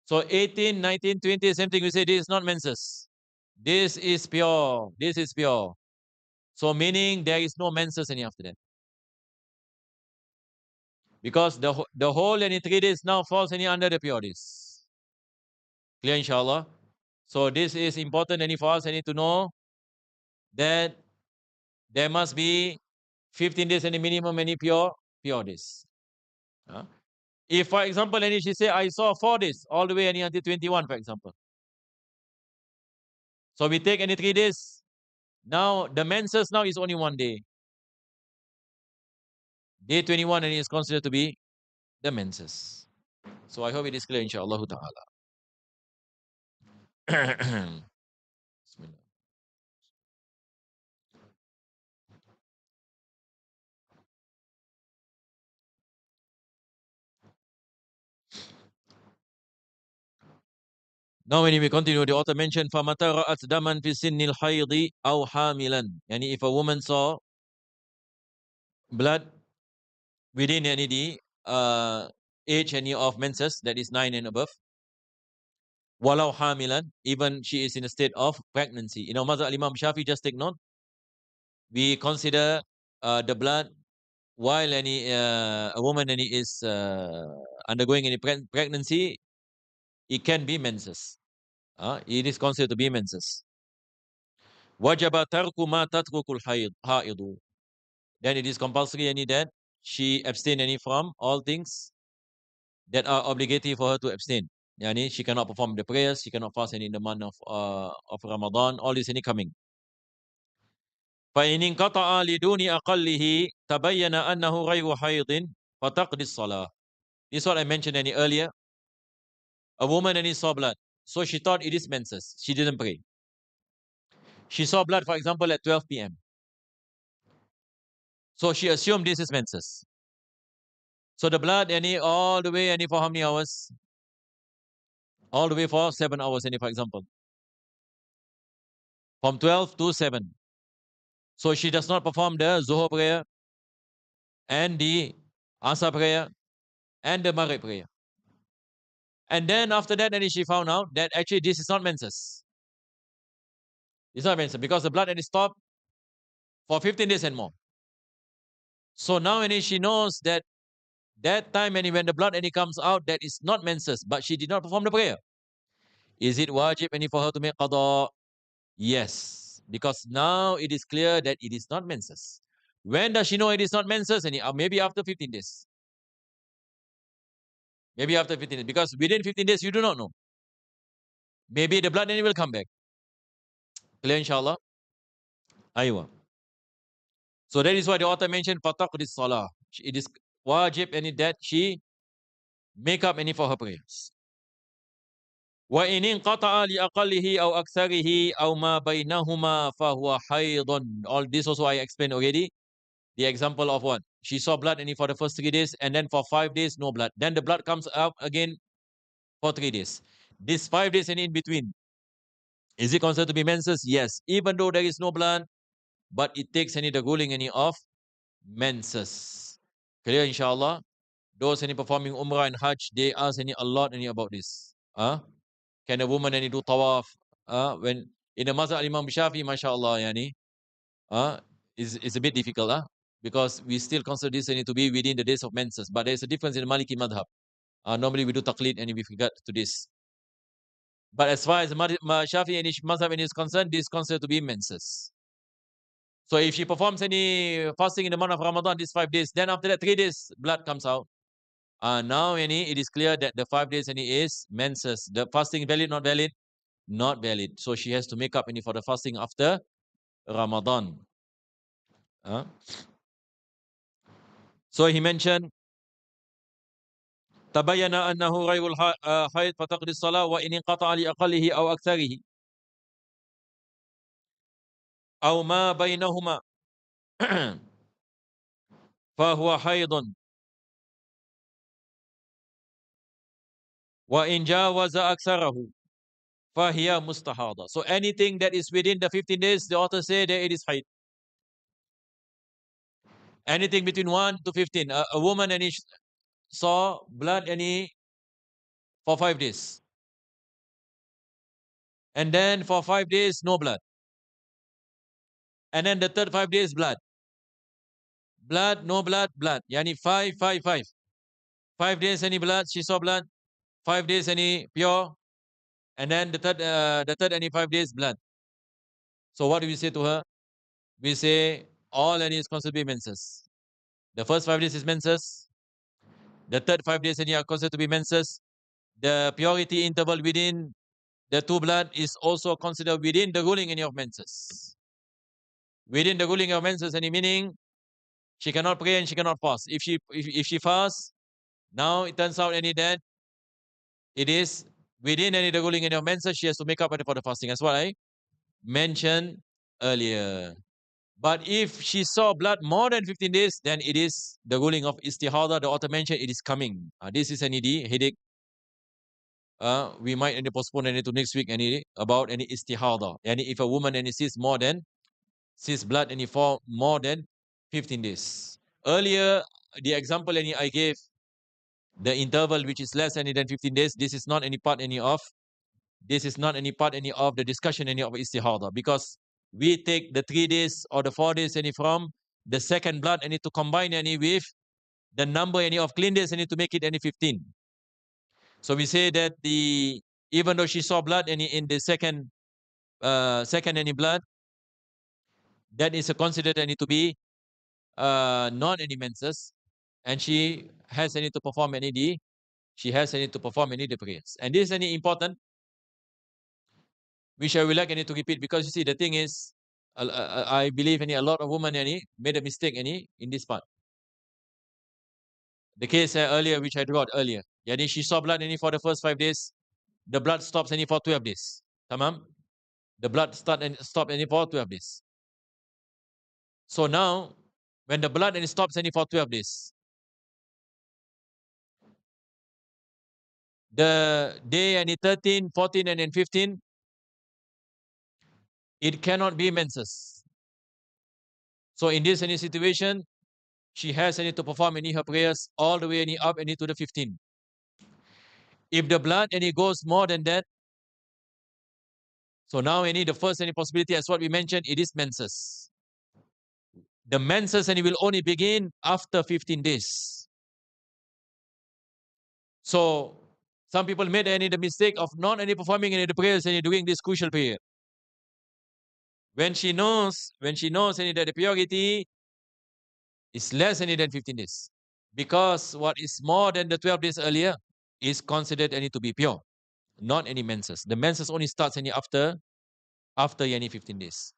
So 18, 19, 20, same thing. We say this is not menses. This is pure. This is pure. So meaning there is no menses any after that. Because the whole any 3 days now falls any under the pure days. Clear inshallah? So this is important any for us. I need to know that there must be 15 days any minimum any pure days. If for example any she say I saw 4 days all the way any until 21 for example. So we take any 3 days. Now the menses now is only 1 day. Day 21 and is considered to be the menses. So I hope it is clear inshallah ta'ala. Bismillah. Now when we continue, the author mentioned فَمَتَى رَأَتْ دَمًا فِي سِنِّ الْحَيْضِ أَوْ حَامِلًا. Yani if a woman saw blood within any the age any of menses, that is 9 and above, walau hamilan, even she is in a state of pregnancy. In our mazhab Imam Shafi'i, just take note, we consider the blood while any a woman any is undergoing any pregnancy, it can be menses. It is considered to be menses. Wajaba tarku ma tatrukul haidu. Then it is compulsory any that she abstain any from all things that are obligatory for her to abstain. Yani she cannot perform the prayers, she cannot fast any in the month of Ramadan, all this any coming. فإن انقطع لدون أقله تبين أنه غير حيض فتقضي الصلاة. This is what I mentioned any earlier. A woman any saw blood, so she thought it is menses. She didn't pray. She saw blood, for example, at 12 p.m. So she assumed this is menses. So the blood any all the way any for how many hours? All the way for 7 hours any, for example. From 12 to 7. So she does not perform the Zuhur prayer and the Asar prayer. and the Maghrib prayer. And then after that, and she found out that actually this is not menses. It's not menses because the blood had stopped for 15 days and more. So now and she knows that time and when the blood and it comes out, that is not menses, but she did not perform the prayer. Is it wajib any for her to make qada? Yes, because now it is clear that it is not menses. When does she know it is not menses? And maybe after 15 days. Maybe after 15 days. Because within 15 days, you do not know. Maybe the blood and it will come back. Clear, inshallah? Aywa. So that is why the author mentioned fataqdi salah. It is wajib and that she make up any for her prayers. وَإِنْ انْقَطَعَ لِأَقَلِّهِ أَوْ أَكْثَرِهِ أَوْ مَا بَيْنَهُمَا فَهُوَ حَيْضٌ. All this also I explained already. The example of what? She saw blood only for the first 3 days and then for 5 days no blood. Then the blood comes out again for 3 days. This 5 days and in between, is it considered to be menses? Yes. Even though there is no blood, but it takes any the ruling any of menses. Clear, inshallah? Those any performing Umrah and Hajj, they ask any a lot any about this. Can a woman any do tawaf? When in the Mazhab Imam Shafi'i, mashallah, yani, is a bit difficult, because we still consider this any to be within the days of menses. But there's a difference in the Maliki Madhab. Normally we do taqlid and we forget to this. But as far as the Shafi'i and Mazhab is concerned, this is considered to be menses. So if she performs any fasting in the month of Ramadan, these 5 days, then after that 3 days, blood comes out. Now it is clear that the 5 days is menses. The fasting valid, not valid? Not valid. So she has to make up for the fasting after Ramadan. So he mentioned تبين أنه غير الحيض فتقضي الصلاة وإن انقطع لأقله أو أكثره أو ما بينهما فهو حيض وإن جاوز أكثره فهي مستحاضة. So anything that is within the 15 days, the author say that it is haid. Anything between 1 to 15. A woman saw blood for 5 days. And then for 5 days, no blood. And then the third 5 days, blood. Blood, no blood, blood. Yani 5, 5, 5. 5 days any blood, she saw blood. 5 days any pure. And then the third any 5 days blood. So what do we say to her? We say all any is considered to be menses. The first 5 days is menses. The third 5 days any are considered to be menses. The purity interval within the 2 blood is also considered within the ruling any of menses. Within the ruling of menses, any meaning she cannot pray and she cannot fast. If she fasts, now it turns out any that it is within any the ruling any of menses, she has to make up for the fasting. That's what I mentioned earlier. But if she saw blood more than 15 days, then it is the ruling of Istihadah. The author mentioned it is coming. This is any headache. We might postpone any to next week about any Istihadah. And if a woman sees blood for more than 15 days. Earlier, the example I gave, the interval which is less than 15 days, this is not any part of the discussion of Istihadah, because we take the 3 days or the 4 days from the second blood to combine with the number of clean days to make it 15. So we say that even though she saw blood in the second blood, that is considered to be non any menses, and she has to perform the prayers. And this is important, which I would like to repeat, because you see the thing is, I believe a lot of women made a mistake in this part. The case earlier which I brought earlier, she saw blood for the first 5 days, the blood stops for 12 days. Tamam? The blood stopped for 12 days. So now, when the blood stops for 12 days, the day 13, 14, and then 15, it cannot be menses. So in this situation, she has any to perform any her prayers all the way any up any to the 15. If the blood any goes more than that, so now any the first any possibility as what we mentioned, it is menses. The menses and it will only begin after 15 days. So some people made any the mistake of not any performing any the prayers any during this crucial period. When she knows any that the purity is less any than 15 days. Because what is more than the 12 days earlier is considered any to be pure, not any menses. The menses only starts any after any 15 days.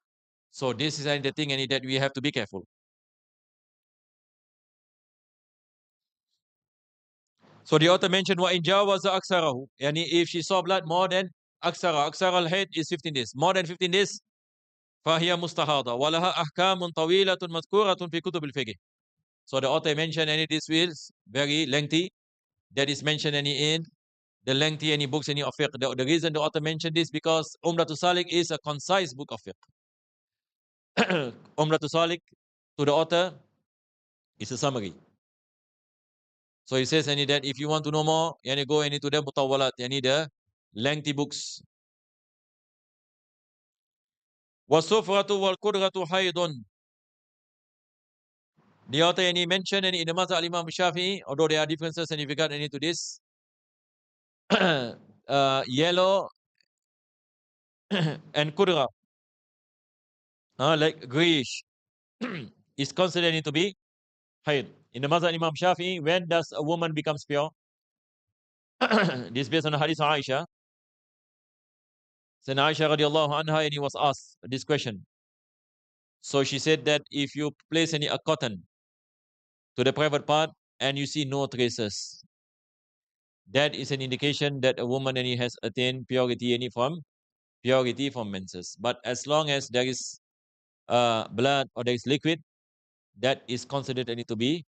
So this is any the thing any that we have to be careful. So the author mentioned wa in jawaza aksarahu, yani if she saw blood more than aksara al-hayd is 15 days. More than 15 days, fahiya mustahada wa laha ahkamun tawilatun madhkuratun fi kutub al-fiqh. So the author mentioned any this is very lengthy. That is mentioned any in the lengthy any books any of fiqh. The reason the author mentioned this because Umdatusalik is a concise book of fiqh. Umdatusalik to the author is a summary. So he says any that if you want to know more, yani go any to the mutawalat, yani the lengthy books. Wasufratu wal qudratu haydun. The author any mentioned any in the Mazhab Imam Shafi'i, although there are differences and if you got any to this, yellow and qudra, like grayish, is considered to be hayd. In the Mazhab Imam Shafi'i, when does a woman becomes pure? This is based on the hadith of Aisha. Then Aisha radiallahu anha and he was asked this question. So she said that if you place any a cotton to the private part and you see no traces, that is an indication that a woman any has attained purity any from menses. But as long as there is blood or there is liquid, that is considered any to be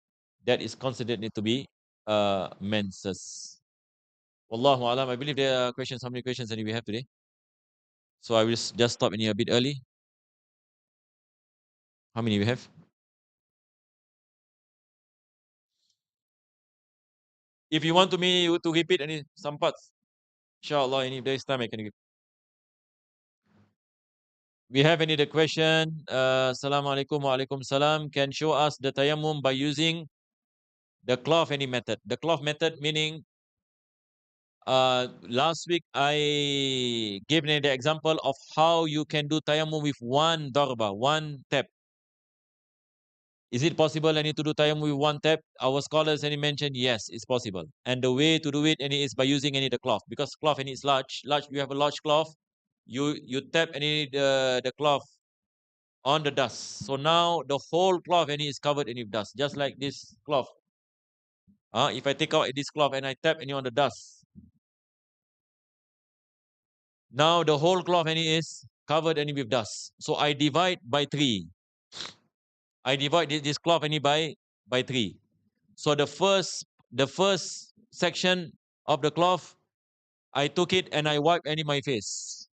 menses. Wallahu alam. I believe there are questions. How many questions do we have today? So I will just stop in here a bit early. How many we have? If you want me to repeat any some parts, inshallah, if there is time I can give. We have any other question? Assalamu alaikum wa alaikum salam. Can show us the tayammum by using the cloth any method. The cloth method meaning last week I gave the example of how you can do tayammum with one darba, one tap. Is it possible any to do tayammum with one tap? Our scholars any mentioned yes, it's possible. And the way to do it any is by using any the cloth because cloth any is large. You have a large cloth. You tap any the cloth on the dust. So now the whole cloth any is covered in dust, just like this cloth. If I take out this cloth and I tap any on the dust, now the whole cloth any is covered any with dust. So I divide by 3. I divide this cloth any by 3. So the first section of the cloth, I took it and I wiped any my face.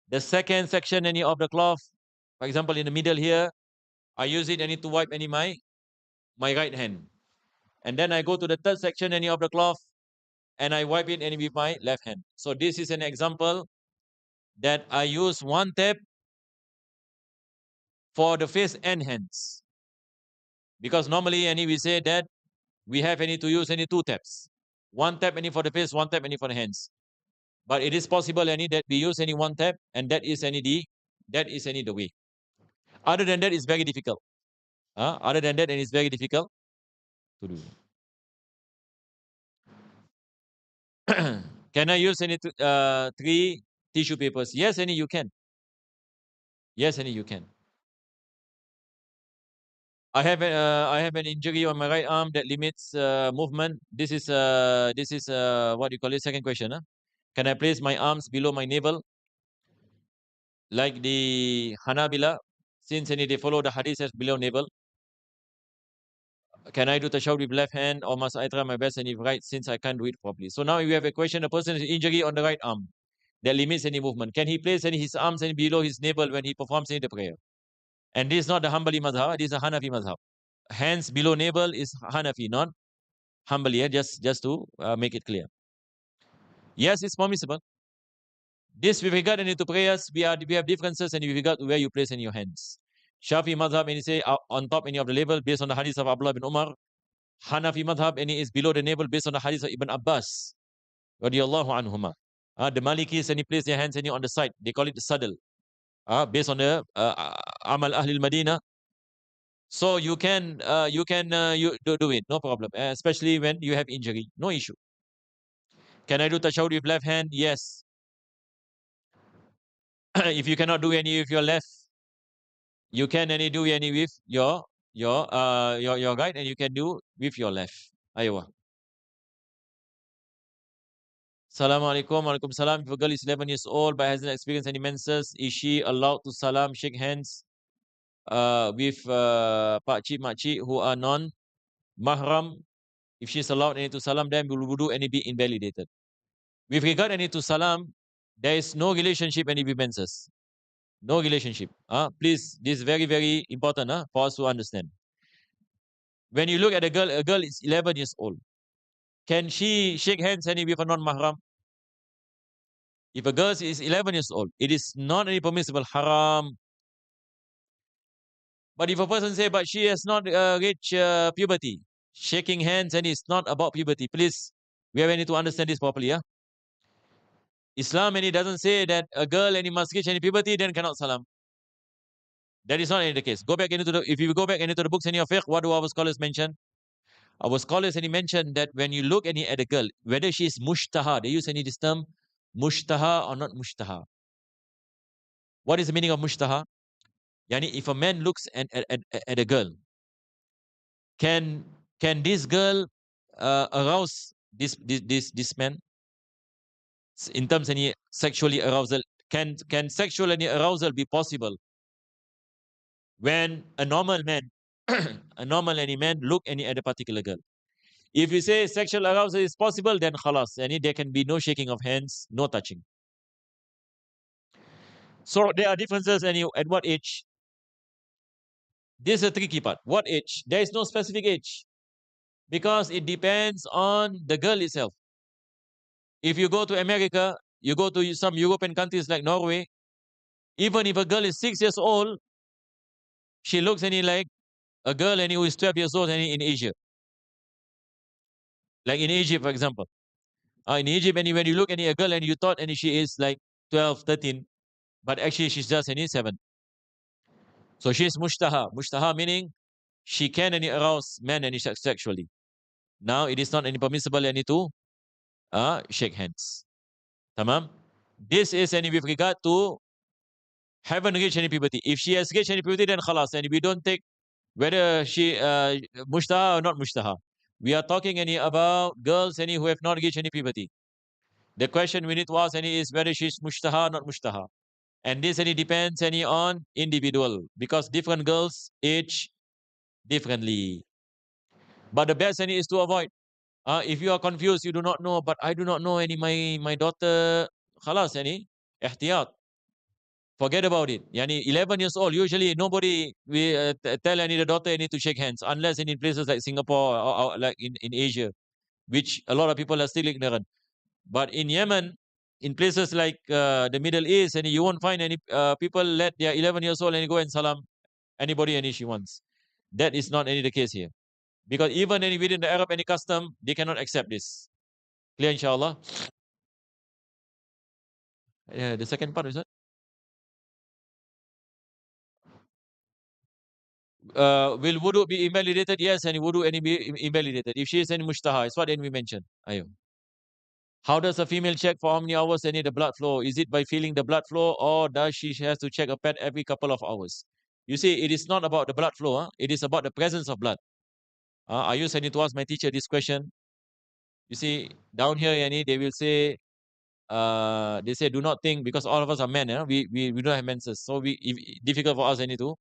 The second section any of the cloth, for example in the middle here, I use it any to wipe any my right hand. And then I go to the third section any of the cloth and I wipe it any with my left hand. So this is an example that I use one tap for the face and hands. Because normally any we say that we have any to use any 2 taps. One tap any for the face, one tap any for the hands. But it is possible any that we use any one tap and that is any the way. Other than that, it's very difficult. Other than that, and it's very difficult to do. Can I use any 3 tissue papers? Yes, any you can. Yes, any you can. I have an injury on my right arm that limits movement. This is what you call it, second question. Can I place my arms below my navel like the Hanabila, since any they follow the hadith as below navel? Can I do tashahhud with left hand or must I try my best and if right since I can't do it properly? So now we have a question. A person has injury on the right arm that limits any movement. Can he place his arms below his navel when he performs any the prayer? And this is not the Hanbali madhab, this is a Hanafi madhab. hands below navel is Hanafi, not Hanbali. Just to make it clear. Yes, it's permissible. This with regard to prayers, we have differences and with regard to where you place in your hands. Shafi madhab, and he say on top any of the label based on the hadith of Abdullah bin Umar. Hanafi madhab, and he is below the navel based on the hadith of Ibn Abbas radiyallahu anhuma. The Malikis, and he place their hands on the side. They call it the saddle. Based on the Amal Ahlil Madinah. So you can you do it, no problem. Especially when you have injury, no issue. Can I do tashahud with left hand? Yes. If you cannot do any with your left, you can any do any with your right, and you can do with your left. Aywa. Assalamu alaikum. Alaikum salam. If a girl is 11 years old but hasn't experienced any menses, is she allowed to salam, shake hands with pakcik makcik who are non-mahram? If she's allowed any to salam, then will wudu any be invalidated? With regard any to salam, there is no relationship any with menses. No relationship. Please, this is very, very important for us to understand. When you look at a girl is 11 years old. Can she shake hands any with a non-mahram? If a girl is 11 years old, it is not any permissible, haram. But if a person say, but she has not reached puberty, shaking hands and it's not about puberty, please, we have need to understand this properly. Islam, and it doesn't say that a girl and he must reach any puberty, then cannot salam. That is not any the case. Go back into if you go back into the books in your fiqh, what do our scholars mention? Our scholars and he mentioned that when you look any at a girl, whether she is mushtaha, they use any this term, mushtaha or not mushtaha. What is the meaning of mushtaha? Yani if a man looks at a girl, can this girl arouse this man in terms of any sexually arousal? Can sexual any arousal be possible when a normal man, a normal any man look any at a particular girl? If you say sexual arousal is possible, then khalas, and there can be no shaking of hands, no touching. So there are differences at what age. This is a tricky part. What age? There is no specific age because it depends on the girl itself. If you go to America, you go to some European countries like Norway, even if a girl is 6 years old, she looks like a girl who is 12 years old in Asia. Like in Egypt, for example. In Egypt, when you look at a girl and you thought she is like 12, 13, but actually she's just 7. So she is mushtaha. Mushtaha meaning she can arouse men sexually. Now it is not any permissible to shake hands. Tamam? This is with regard to haven't reached any puberty. If she has reached any puberty, then khalas. And we don't take whether she mushtaha or not mushtaha. We are talking about girls who have not reached any puberty. The question we need to ask is whether she is mushtaha or not mushtaha. And this depends on individual because different girls age differently. But the best is to avoid. If you are confused, you do not know, but I do not know my daughter, khalas ihtiyat. Forget about it. 11 years old, usually nobody we tell the daughter to shake hands unless in places like Singapore or like in Asia, which a lot of people are still ignorant. But in Yemen, in places like the Middle East, you won't find any people let their 11 years old go and salam anybody she wants. That is not the case here. Because even within the Arab custom, they cannot accept this. Clear, inshallah? The second part is what? Will wudu be invalidated? Yes, and wudu be invalidated. If she is any mushtaha, it's what we mentioned. Ayo. How does a female check for how many hours they need the blood flow? Is it by feeling the blood flow or does she has to check a pad every couple of hours? You see, it is not about the blood flow. It is about the presence of blood. I used to ask my teacher this question. You see, down here, they will say, they say, do not think, because all of us are men, we don't have menses. So difficult for us to,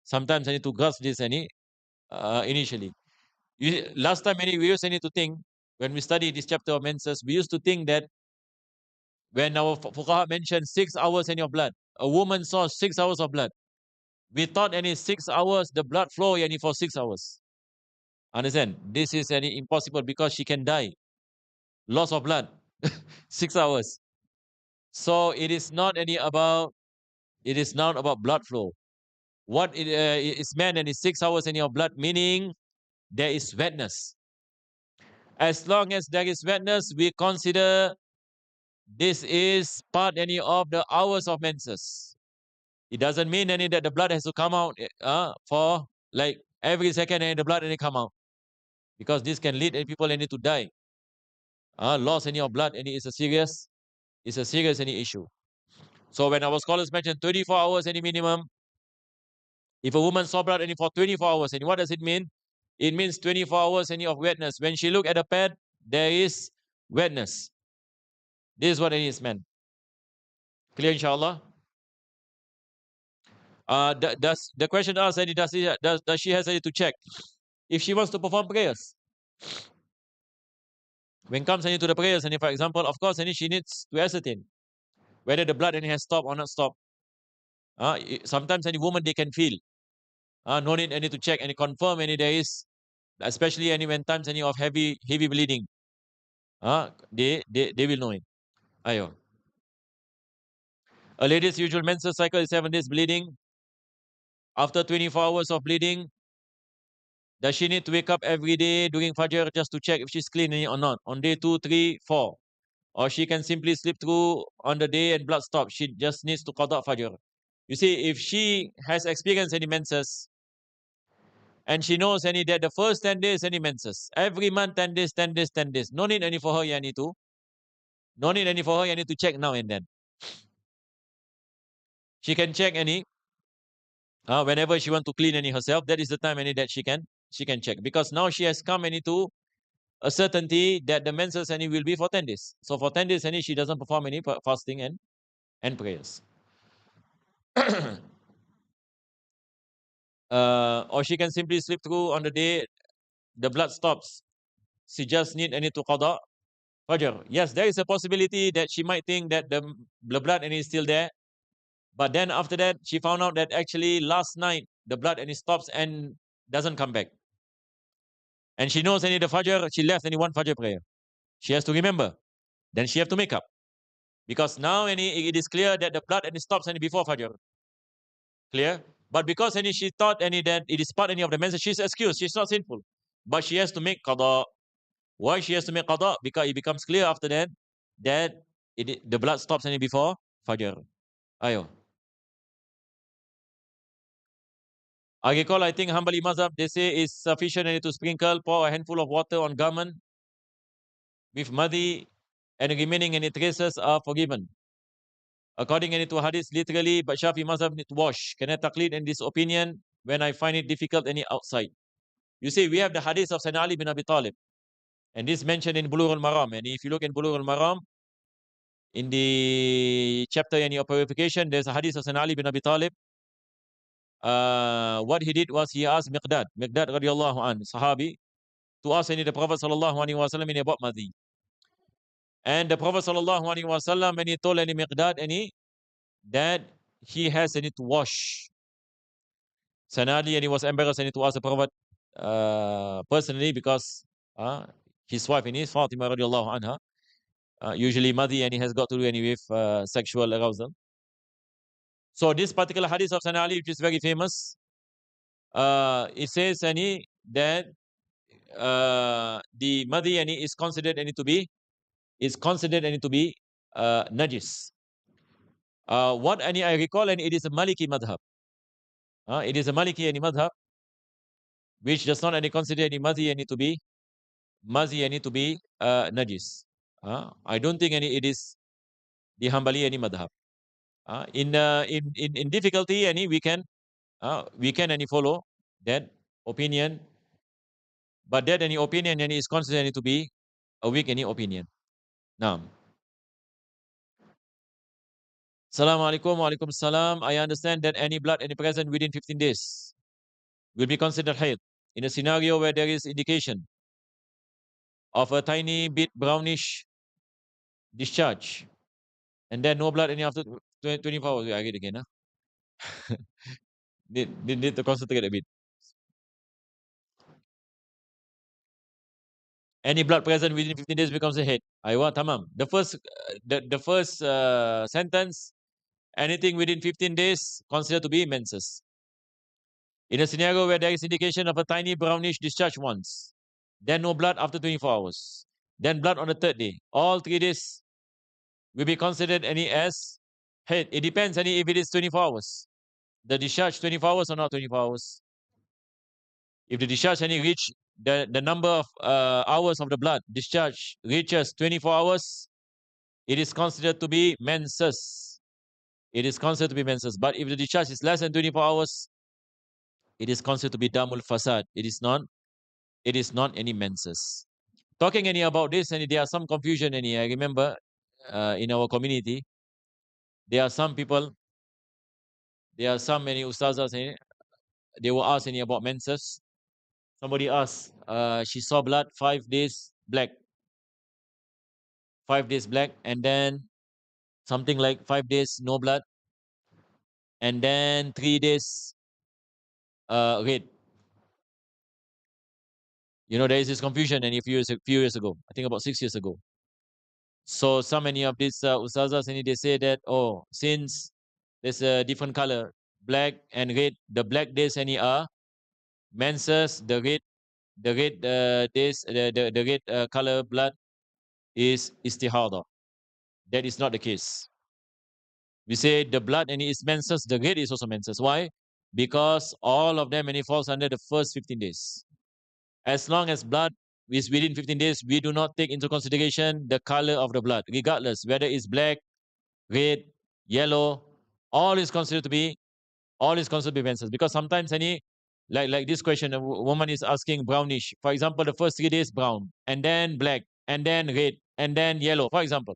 sometimes I need to grasp this initially. Last time we used to think, when we studied this chapter of menses, we used to think that when our fuqaha mentioned 6 hours of blood, a woman saw 6 hours of blood. without any 6 hours, the blood flow yani for 6 hours. Understand? This is any impossible because she can die. Loss of blood. 6 hours. So it is not about blood flow. What it is meant and is 6 hours in your blood, meaning there is wetness. As long as there is wetness, we consider this is part any of the hours of menses. It doesn't mean any that the blood has to come out for like every second and the blood any come out. Because this can lead people any to die. Loss any of blood any is a serious any issue. So when our scholars mention 24 hours any minimum, if a woman saw blood any for 24 hours, and what does it mean? It means 24 hours any of wetness. When she look at the pad, there is wetness. This is what it is meant. Clear, inshallah? Does the question asks any does she has any to check if she wants to perform prayers? When comes any to the prayers, and for example, of course, any she needs to ascertain whether the blood any has stopped or not stopped. Sometimes any woman they can feel. No need any to check and confirm any there is, especially any when times any of heavy bleeding. They will know it. Ayo. A lady's usual menstrual cycle is 7 days bleeding. After 24 hours of bleeding, does she need to wake up every day during Fajr just to check if she's clean or not? On day 2, 3, 4. Or she can simply sleep through on the day and blood stops. She just needs to qada Fajr. You see, if she has experienced any menses, and she knows any that the first 10 days any menses, every month 10 days, 10 days, 10 days. No need any for her, yani to check now and then. She can check any whenever she want to clean any herself. That is the time any that she can check, because now she has come any to a certainty that the menses any will be for 10 days. So for 10 days any she doesn't perform any fasting and prayers. Or she can simply sleep through on the day the blood stops. She just need any to qada Fajr. Yes, there is a possibility that she might think that the blood any is still there. But then after that, she found out that actually last night the blood any stops and doesn't come back. And she knows any the Fajr, she left any one Fajr prayer. She has to remember. Then she have to make up. Because now any it is clear that the blood any stops any before Fajr. Clear? But because any she thought any that it is part any of the menses, she's excused. She's not sinful. But she has to make qada. Why she has to make qada? Because it becomes clear after that the blood stops any before Fajr. Ayo. I recall, I think Hanbali Mazhab, they say is sufficient any to sprinkle, pour a handful of water on garment with muddy, and remaining any traces are forgiven. According any to hadith, literally, but Shafi Mazhab need to wash. Can I taqlid in this opinion when I find it difficult any outside? You see, we have the hadith of Sayyidina Ali bin Abi Talib, and this mentioned in Bulugh al-Maram. And if you look in Bulugh al-Maram, in the chapter any of purification, there's a hadith of Sayyidina Ali bin Abi Talib. What he did was he asked Miqdad radiallahu an, Sahabi, to ask any the Prophet sallallahu alaihi wasallam about madhi. And the Prophet sallallahu alaihi wasallam, when he told any Miqdad any that he has any to wash. Sanali, and he was embarrassed any to ask the Prophet personally, because his wife in his Fatima radiallahu anha, usually madhi and he has got to do any with sexual arousal. So this particular hadith of Sanali, which is very famous, it says any that the madhi any is considered any to be najis. What any I recall, and it is a Maliki madhab. It is a Maliki any madhab, which does not any consider any madhi any to be najis. I don't think any it is the Hanbali any madhab. In difficulty any we can any follow that opinion, but that any opinion any is considered any to be a weak any opinion. Now, Assalamu alaikum wa alaikum salam. I understand that any blood any present within 15 days will be considered hayd in a scenario where there is indication of a tiny bit brownish discharge, and then no blood any after 24 hours. I read again. Need to concentrate a bit. Any blood present within 15 days becomes a head. Aywa, tamam. The first sentence, anything within 15 days considered to be menses. In a scenario where there is indication of a tiny brownish discharge once, then no blood after 24 hours, then blood on the third day, all 3 days will be considered any as head. It depends any if it is 24 hours. The discharge 24 hours or not 24 hours. If the discharge any reach the number of hours of the blood discharge reaches 24 hours, it is considered to be menses. It is considered to be menses. But if the discharge is less than 24 hours, it is considered to be damul fasad. It is not any menses. Talking any about this, and there are some confusion any. I remember in our community, there are some people, there are some many ustazas, they will ask any about menses. Somebody asked, she saw blood 5 days black. 5 days black, and then something like 5 days no blood, and then 3 days red. You know, there is this confusion, and a few years ago, I think about 6 years ago. So many of these ustazas, and they say that, oh, since there's a different color, black and red, the black days any are menses, the red days, the red color blood is istihadah. That is not the case. We say the blood and it is menses, the red is also menses. Why? Because all of them and it falls under the first 15 days. As long as blood is within 15 days, we do not take into consideration the color of the blood, regardless whether it's black, red, yellow, all is considered to be menses. Because sometimes any like this question, a woman is asking brownish. For example, the first 3 days brown, and then black, and then red, and then yellow. For example,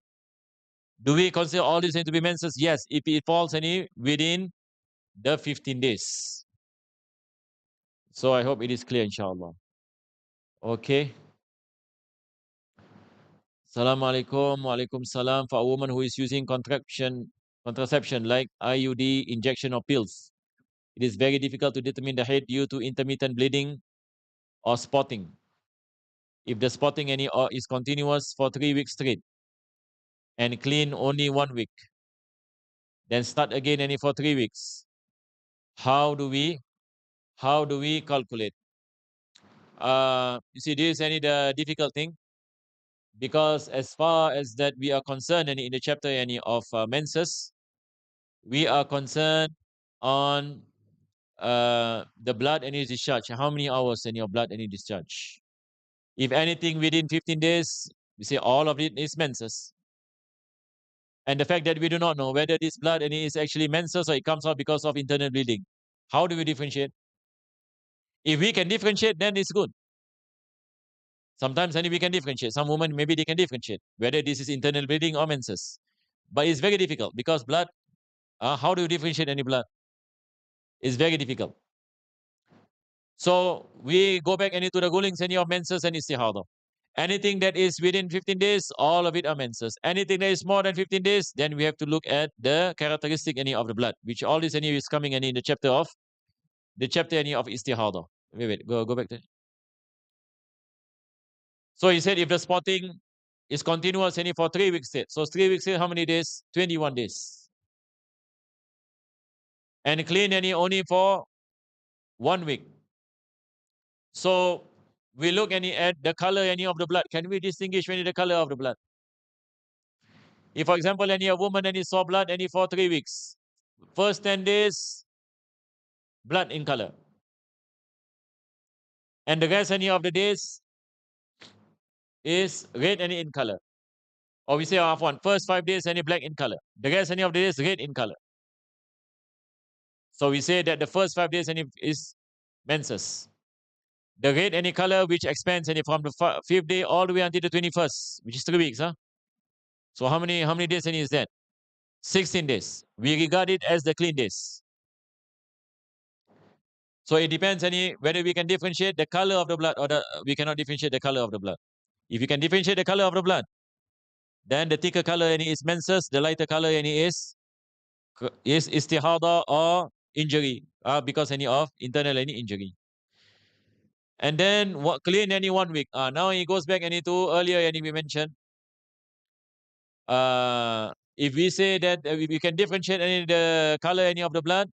do we consider all these things to be menses? Yes, if it falls any within the 15 days. So I hope it is clear, inshallah. Okay. Assalamu alaikum. Wa alaikum salam. For a woman who is using contraception like IUD, injection or pills, it is very difficult to determine the head due to intermittent bleeding or spotting. If the spotting any or is continuous for 3 weeks straight and clean only 1 week, then start again any for 3 weeks. How do we calculate? You see, this is any the difficult thing, because as far as that we are concerned, any in the chapter any of menses, we are concerned on the blood and its discharge. How many hours in your blood and its discharge? If anything within 15 days, we say all of it is menses. And the fact that we do not know whether this blood and it is actually menses or it comes out because of internal bleeding. How do we differentiate? If we can differentiate, then it's good. Sometimes only we can differentiate. Some women, maybe they can differentiate whether this is internal bleeding or menses. But it's very difficult because blood, how do you differentiate any blood? It's very difficult. So we go back any to the rulings any of menses and istihadah. Anything that is within 15 days, all of it are menses. Anything that is more than 15 days, then we have to look at the characteristic any of the blood, which all this any is coming any in the chapter any of istihadah. Wait, go back to. So he said if the spotting is continuous any for 3 weeks straight. So 3 weeks straight, how many days? 21 days. And clean any only for 1 week. So we look any at the color any of the blood. Can we distinguish any the color of the blood? If, for example, any a woman any saw blood any for 3 weeks, first 10 days, blood in color, and the rest any of the days is red any in color. Or we say half one, first 5 days any black in color, the rest any of the days red in color. So we say that the first 5 days any is menses. The red any color which expands any from the 5th day all the way until the 21st, which is 3 weeks, huh? So how many days any is that? 16 days. We regard it as the clean days. So it depends any whether we can differentiate the color of the blood or we cannot differentiate the color of the blood. If you can differentiate the color of the blood, then the thicker color any is menses, the lighter color any is istihadah or injury, because any of internal any injury. And then what clean any 1 week. Now he goes back any to earlier any we mentioned. If we say that we can differentiate any the color any of the blood,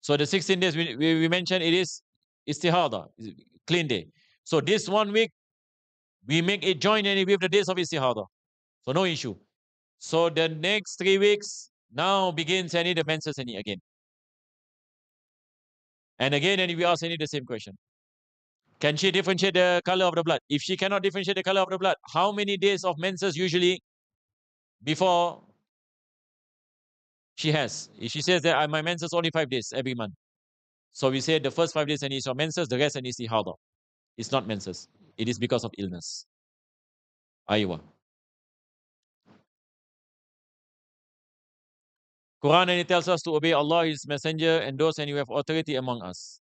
so the 16 days we mentioned it is istihadah, clean day. So this 1 week we make it join any with the days of istihadah. So no issue. So the next 3 weeks now begins any the menses any again. And again any we ask any the same question. Can she differentiate the color of the blood? If she cannot differentiate the color of the blood, how many days of menses usually before she has? If she says that my menses only 5 days every month. So we say the first 5 days and is from menses, the rest and is istihadah. It's not menses. It is because of illness. Aywa. Quran and it tells us to obey Allah, His Messenger, and those and who have authority among us.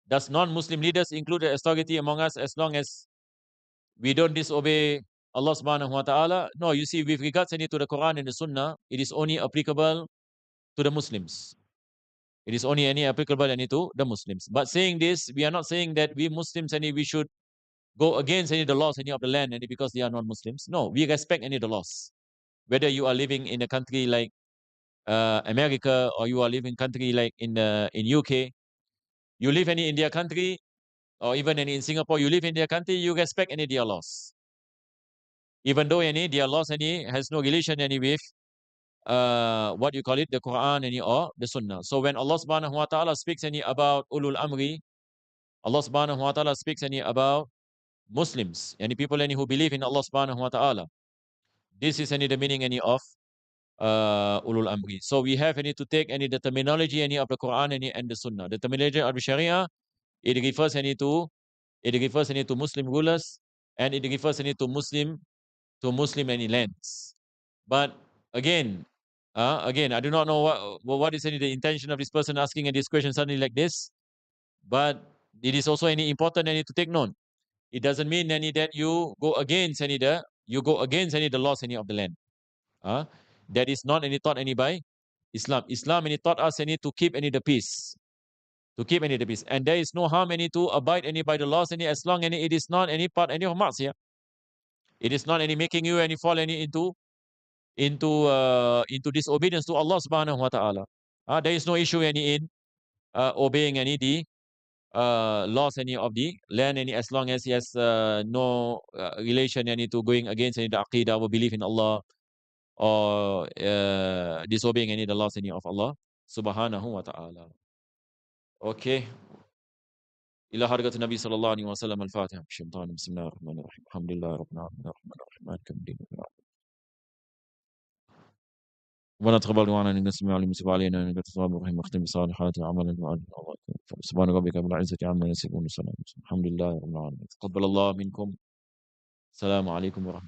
Does non-Muslim leaders include authority among us as long as we don't disobey Allah subhanahu wa ta'ala? No, you see, with regards to the Quran and the Sunnah, it is only applicable to the Muslims. It is only any applicable any to the Muslims. But saying this, we are not saying that we Muslims any we should go against any of the laws any of the land any because they are non-Muslims. No, we respect any of the laws. Whether you are living in a country like America or you are living country like in UK, you live any in their country or even any in Singapore, you live in their country, you respect any their laws. Even though any their laws any has no relation any with what you call it, the Quran any or the Sunnah. So when Allah subhanahu wa ta'ala speaks any about ulul amri, Allah subhanahu wa ta'ala speaks any about Muslims, any people any who believe in Allah subhanahu wa ta'ala. This is any the meaning any of ulul amri. So we have any to take any the terminology any of the Quran any and the Sunnah. The terminology of the Sharia, it refers any to Muslim rulers and it refers any to Muslim any lands. But again, I do not know what is any the intention of this person asking this question suddenly like this. But it is also any important any to take note. It doesn't mean any that you go against any the laws any of the land. That is not any taught any by Islam. Islam any taught us any to keep any the peace. To keep any the peace. And there is no harm any to abide any by the laws any as long any it is not any part any of maksiyah. It is not any making you any fall any into disobedience to Allah subhanahu wa ta'ala. There is no issue any in obeying any the laws any of the land any as long as he has no relation any to going against any the aqidah or belief in Allah or disobeying any the laws any of Allah subhanahu wa ta'ala. Okay. إلى حضرة النبي صلى الله عليه وسلم الفاتحة. الشيطان بسم الله الرحمن الرحيم. الحمد لله رب العالمين الرحمن الرحيم مالك يوم الدين. ربنا تقبل دعانا انك تسمع علينا وتب علينا انك التواب الرحيم واختم بصالحات اعمالنا واجرنا الله اكبر. سبحان ربك رب العزة عما يصفون وسلام الحمد لله رب العالمين. تقبل الله منكم. السلام عليكم ورحمة الله.